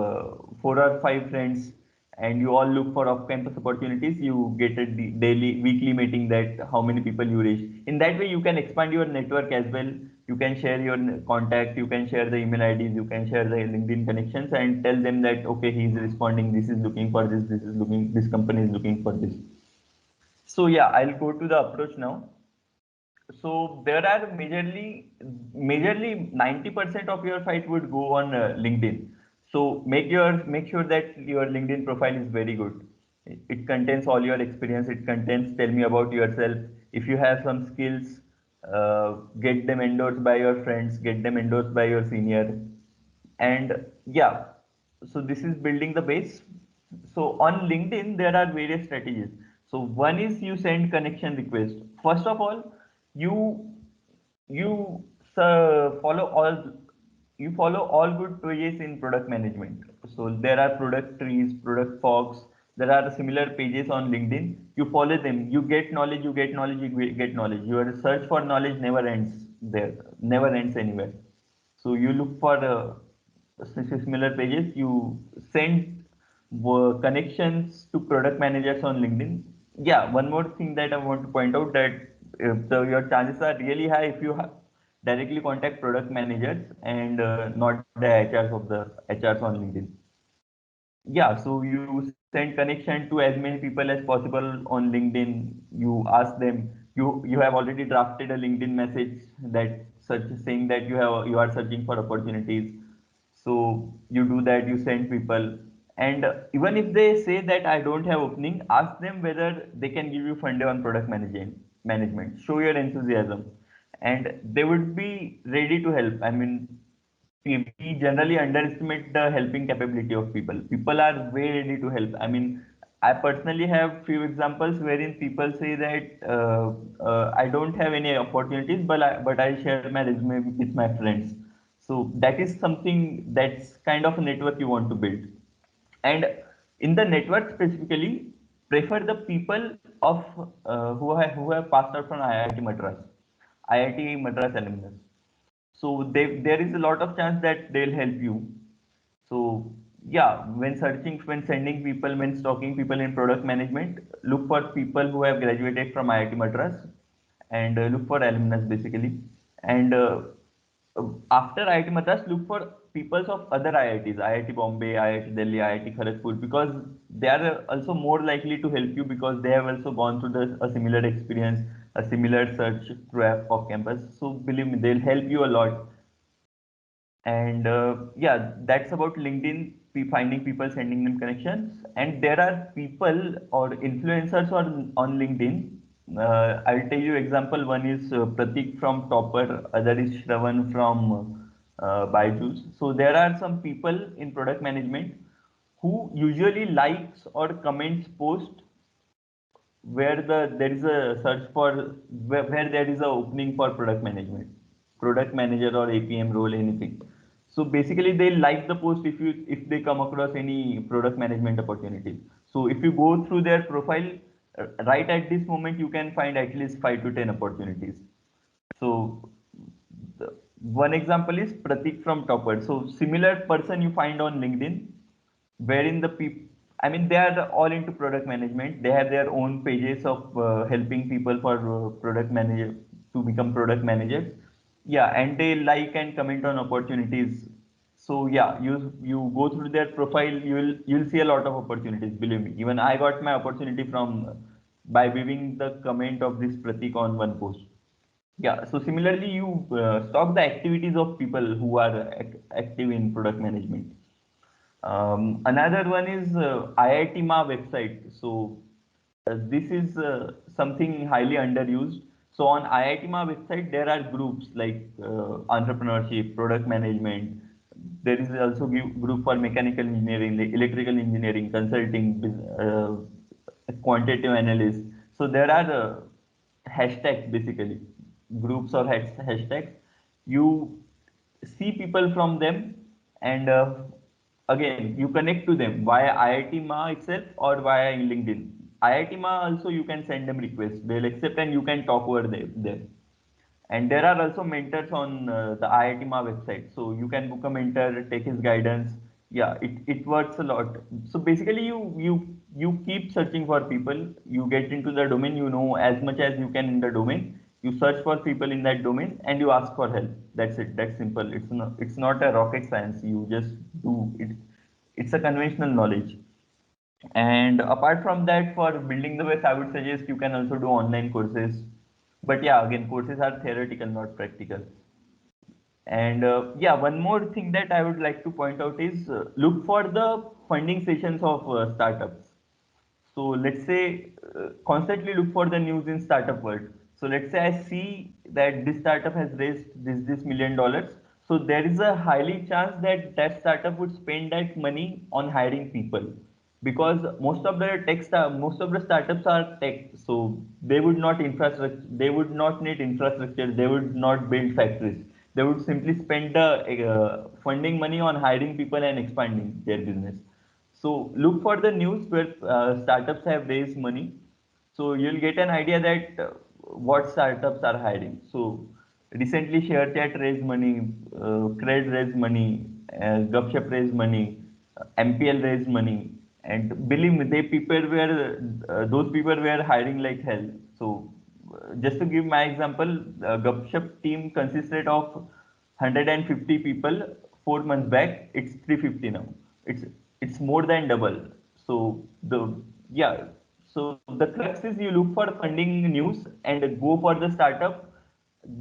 Speaker 5: or 5 friends, and you all look for off-campus opportunities. You get a daily, weekly meeting that how many people you reach. In that way, you can expand your network as well. You can share your contact. You can share the email IDs. You can share the LinkedIn connections and tell them that okay, he is responding. This is looking for this. This is looking. This company is looking for this. So yeah, I'll go to the approach now. So there are majorly 90% of your fight would go on LinkedIn. So make sure that your LinkedIn profile is very good. It contains all your experience. It contains tell me about yourself. If you have some skills, get them endorsed by your friends. Get them endorsed by your senior. And yeah, so this is building the base. So on LinkedIn, there are various strategies. So one is you send connection request. First of all, you you follow all good pages in product management. So there are product trees, product forks. There are similar pages on LinkedIn. You follow them. You get knowledge. You get knowledge. You get knowledge. Your search for knowledge never ends there. Never ends anywhere. So you look for similar pages. You send connections to product managers on LinkedIn. Yeah, one more thing that I want to point out that your chances are really high if you directly contact product managers and not the HRs of the HRs on LinkedIn. Yeah, so you send connection to as many people as possible on LinkedIn. You ask them, you have already drafted a LinkedIn message that such saying that you are searching for opportunities. So you do that, you send people, and even if they say that I don't have opening, ask them whether they can give you funding on product management. Show your enthusiasm, and they would be ready to help. I mean, we generally underestimate the helping capability of people. People are way ready to help. I mean, I personally have few examples wherein people say that I don't have any opportunities, but I share my resume with my friends. So that is something that's kind of a network you want to build. And in the network specifically, prefer the people of who have passed out from IIT Madras, IIT Madras alumnus. So there is a lot of chance that they'll help you. So yeah, when searching, when sending people, when stalking people in product management, look for people who have graduated from IIT Madras, and look for alumnus basically. And after IIT Madras, look for peoples of other IITs, IIT Bombay, IIT Delhi, IIT Kharagpur, because they are also more likely to help you because they have also gone through a similar experience, a similar search through off campus. So believe me, they'll help you a lot. And yeah, that's about LinkedIn, finding people, sending them connections. And there are people or influencers on LinkedIn. I'll tell you example. One is Pratik from Topper, other is Shravan from Byju's. So there are some people in product management who usually likes or comments post where there is a search for where there is a opening for product management, product manager or APM role, anything. So basically they like the post if they come across any product management opportunities. So if you go through their profile, right at this moment you can find at least 5 to 10 opportunities. So one example is Pratik from Topper. So similar person you find on LinkedIn, wherein the people, I mean, they are all into product management. They have their own pages of helping people for product manager to become product managers. Yeah, and they like and comment on opportunities. So yeah, you go through their profile, you'll see a lot of opportunities. Believe me, even I got my opportunity from by viewing the comment of this Pratik on one post. Yeah, so similarly, you stalk the activities of people who are active in product management. Another one is IIT Ma website. So this is something highly underused. So on IIT Ma website, there are groups like entrepreneurship, product management. There is also group for mechanical engineering, like electrical engineering, consulting, quantitative analysis. So there are hashtags basically, groups or hashtags. You see people from them, and again you connect to them via IIT Ma itself or via LinkedIn. IIT Ma also you can send them requests. They'll accept and you can talk over there. And there are also mentors on the IIT Ma website. So you can book a mentor, take his guidance. Yeah, it works a lot. So basically you keep searching for people. You get into the domain, you know as much as you can in the domain. You search for people in that domain and you ask for help. That's it. That's simple. It's not a rocket science. You just do it. It's a conventional knowledge. And apart from that, for building the best, I would suggest you can also do online courses. But yeah, again, courses are theoretical, not practical. And yeah, one more thing that I would like to point out is look for the funding sessions of startups. So let's say constantly look for the news in startup world. So let's say I see that this startup has raised this $1 million. So there is a highly chance that that startup would spend that money on hiring people, because most of the startups are tech. So they would not need infrastructure, they would not build factories. They would simply spend the funding money on hiring people and expanding their business. So look for the news where startups have raised money. So you'll get an idea that what startups are hiring. So recently ShareChat raised money, Cred raised money, Gupshup raised money, MPL raised money, and believe me, those people were hiring like hell. So just to give my example, Gupshup team consisted of 150 people 4 months back. It's 350 now. It's more than double. So the yeah. So the crux is you look for funding news and go for the startup.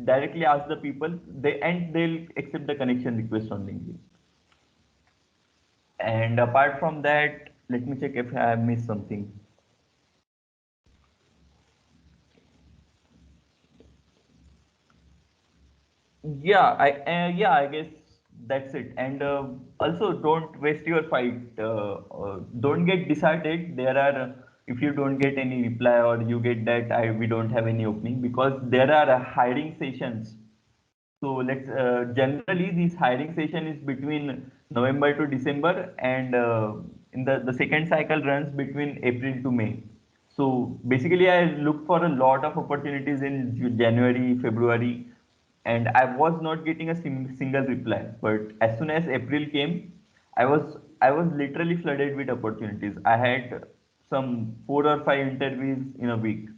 Speaker 5: Directly ask the people. They'll accept the connection request on LinkedIn. And apart from that, let me check if I have missed something. I guess that's it. And also, don't waste your fight. Don't get disheartened. If you don't get any reply or you get that we don't have any opening, because there are hiring sessions. So generally this hiring session is between November to December, and in the second cycle runs between April to May. So basically, I look for a lot of opportunities in January, February, and I was not getting a single reply. But as soon as April came, I was literally flooded with opportunities. I had some 4 or 5 interviews in a week.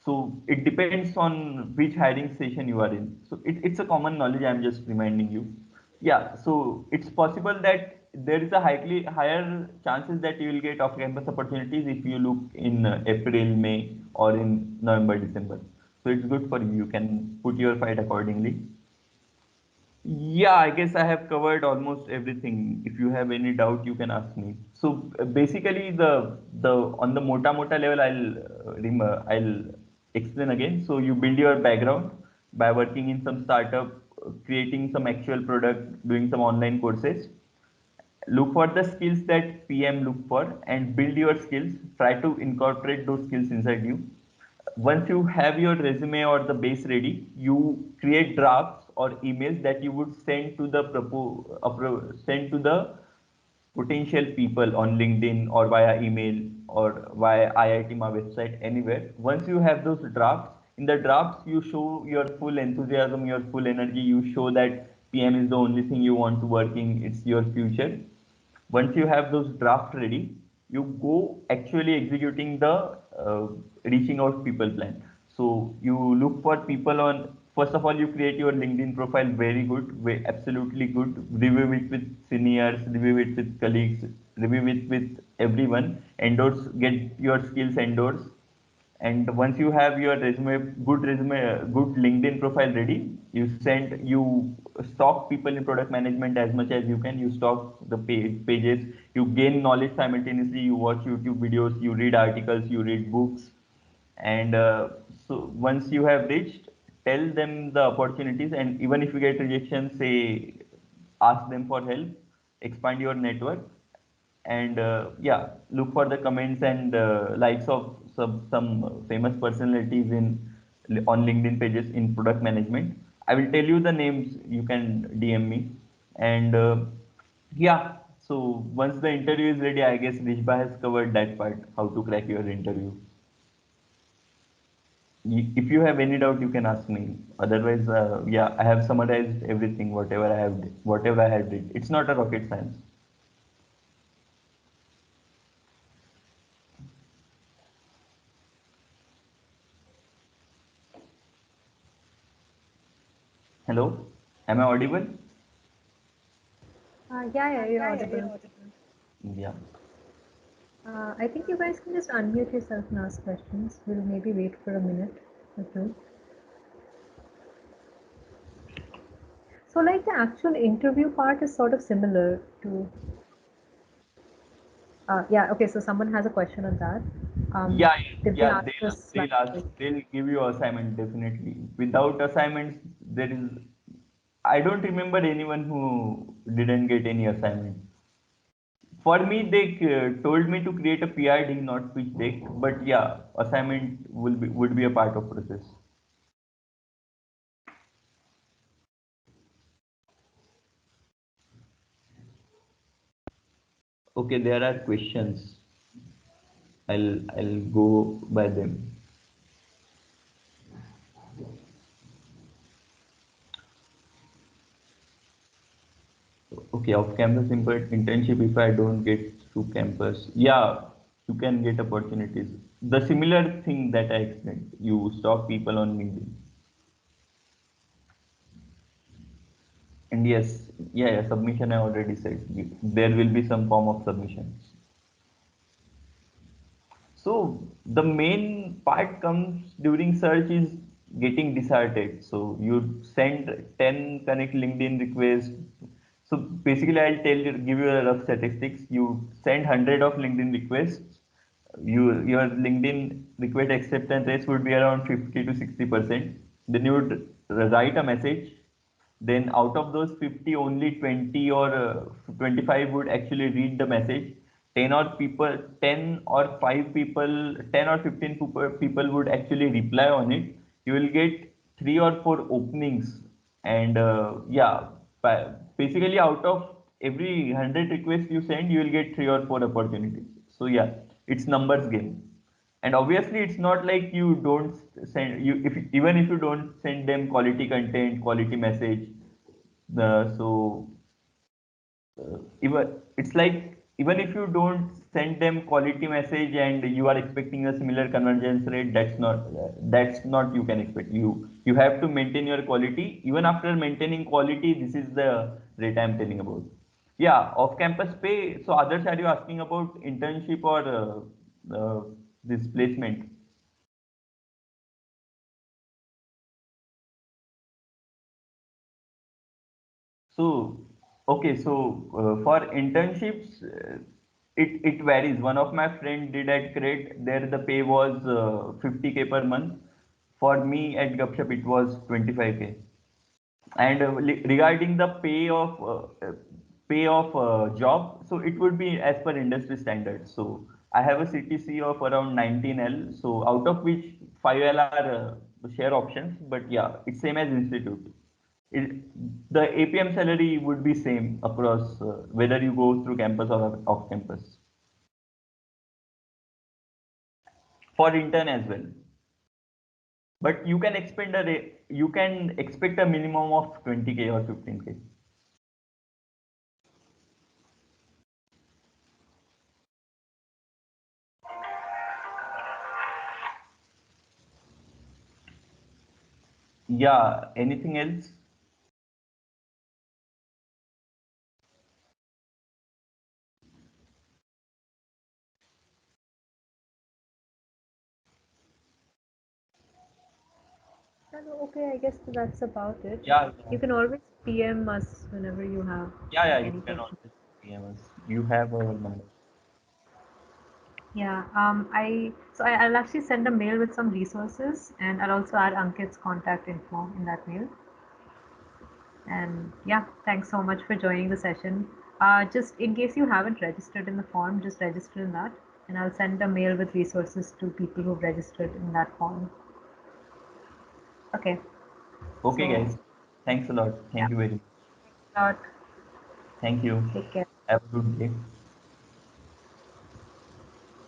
Speaker 5: So it depends on which hiring session you are in. So it's a common knowledge. I'm just reminding you. Yeah. So it's possible that there is a higher chances that you will get off-campus opportunities if you look in April, May, or in November, December. So it's good for you. You can put your fight accordingly. Yeah, I guess I have covered almost everything. If you have any doubt, you can ask me. So basically, the on the mota level, I'll explain again. So you build your background by working in some startup, creating some actual product, doing some online courses. Look for the skills that PM look for and build your skills. Try to incorporate those skills inside you. Once you have your resume or the base ready, you create drafts or emails that you would send to the potential people on LinkedIn or via email or via IITMA website, anywhere. Once you have those drafts, in the drafts you show your full enthusiasm, your full energy. You show that PM is the only thing you want to working. It's your future. Once you have those drafts ready, you go actually executing the reaching out people plan. So you look for people on, first of all, you create your LinkedIn profile very good, absolutely good. Review it with seniors, review it with colleagues, review it with everyone. Endorse, get your skills endorsed. And once you have your good LinkedIn profile ready, you stalk people in product management as much as you can. You stalk the pages, you gain knowledge simultaneously. You watch YouTube videos, you read articles, you read books. And so once you have reached, tell them the opportunities. And even if you get rejection, say, ask them for help, expand your network. And yeah, look for the comments and likes of some famous personalities on LinkedIn pages in product management. I will tell you the names, you can DM me. And yeah, so once the interview is ready, I guess Rishba has covered that part, how to crack your interview. If you have any doubt, you can ask me. Otherwise, yeah, I have summarized everything, whatever I had read. It's not a rocket science. Hello, am I audible?
Speaker 1: Yeah, you're audible.
Speaker 5: Yeah.
Speaker 1: I think you guys can just unmute yourself and ask questions. We'll maybe wait for a minute or two. So, like the actual interview part is sort of similar to. Yeah. Okay. So someone has a question on that.
Speaker 5: Yeah,
Speaker 1: Did they
Speaker 5: yeah,
Speaker 1: ask us like?
Speaker 5: they'll give you assignment definitely. Without assignments, there is, I don't remember anyone who didn't get any assignment. For me, they told me to create a PRD, not pitch deck, but yeah, assignment would be a part of process. Okay, there are questions. I'll go by them. Okay, off-campus internship if I don't get through campus. Yeah, you can get opportunities. The similar thing that I explained, you stalk people on LinkedIn. And yes, yeah, submission I already said. There will be some form of submission. So the main part comes during search is getting disheartened. So you send 10 connect LinkedIn requests. So basically I'll give you a rough statistics. You send 100 of LinkedIn requests. Your LinkedIn request acceptance rates would be around 50 to 60%. Then you would write a message. Then out of those 50, only 20 or 25 would actually read the message. 10 or 5 people, 10 or 15 people would actually reply on it. You will get 3 or 4 openings. And yeah, basically out of every 100 requests you send, you will get 3 or 4 opportunities. So yeah, it's numbers game. And obviously it's not like you don't send you if even if you don't send them quality content, quality message. So even it's like even if you don't send them quality message and you are expecting a similar convergence rate, that's not you can expect. You have to maintain your quality. Even after maintaining quality, this is the rate I'm telling about. Yeah, off campus pay. So others, are you asking about internship or this placement? So, okay, so for internships, it varies. One of my friend did at Crate, there the pay was 50K per month. For me at Gupshup, it was 25K. And regarding the pay of job, so it would be as per industry standards. So I have a CTC of around 19L. So out of which 5L are share options, but yeah, it's same as institute. The APM salary would be same across whether you go through campus or off campus for intern as well. But you can expect a minimum of 20K or 15K. Yeah. Anything else?
Speaker 1: Okay, I guess that's about it.
Speaker 5: Yeah.
Speaker 1: You can always PM us whenever you have
Speaker 5: Yeah. You
Speaker 1: any
Speaker 5: can
Speaker 1: questions.
Speaker 5: always PM us. You have our number.
Speaker 1: Yeah, I'll actually send a mail with some resources, and I'll also add Ankit's contact info in that mail. And yeah, thanks so much for joining the session. Just in case you haven't registered in the form, just register in that, and I'll send a mail with resources to people who've registered in that form. Okay.
Speaker 5: Okay,
Speaker 1: So
Speaker 5: guys. Thanks a lot.
Speaker 1: yeah,
Speaker 5: Thank you very much.
Speaker 1: thanks a lot.
Speaker 5: Thank you.
Speaker 1: Take care.
Speaker 5: Have a good day.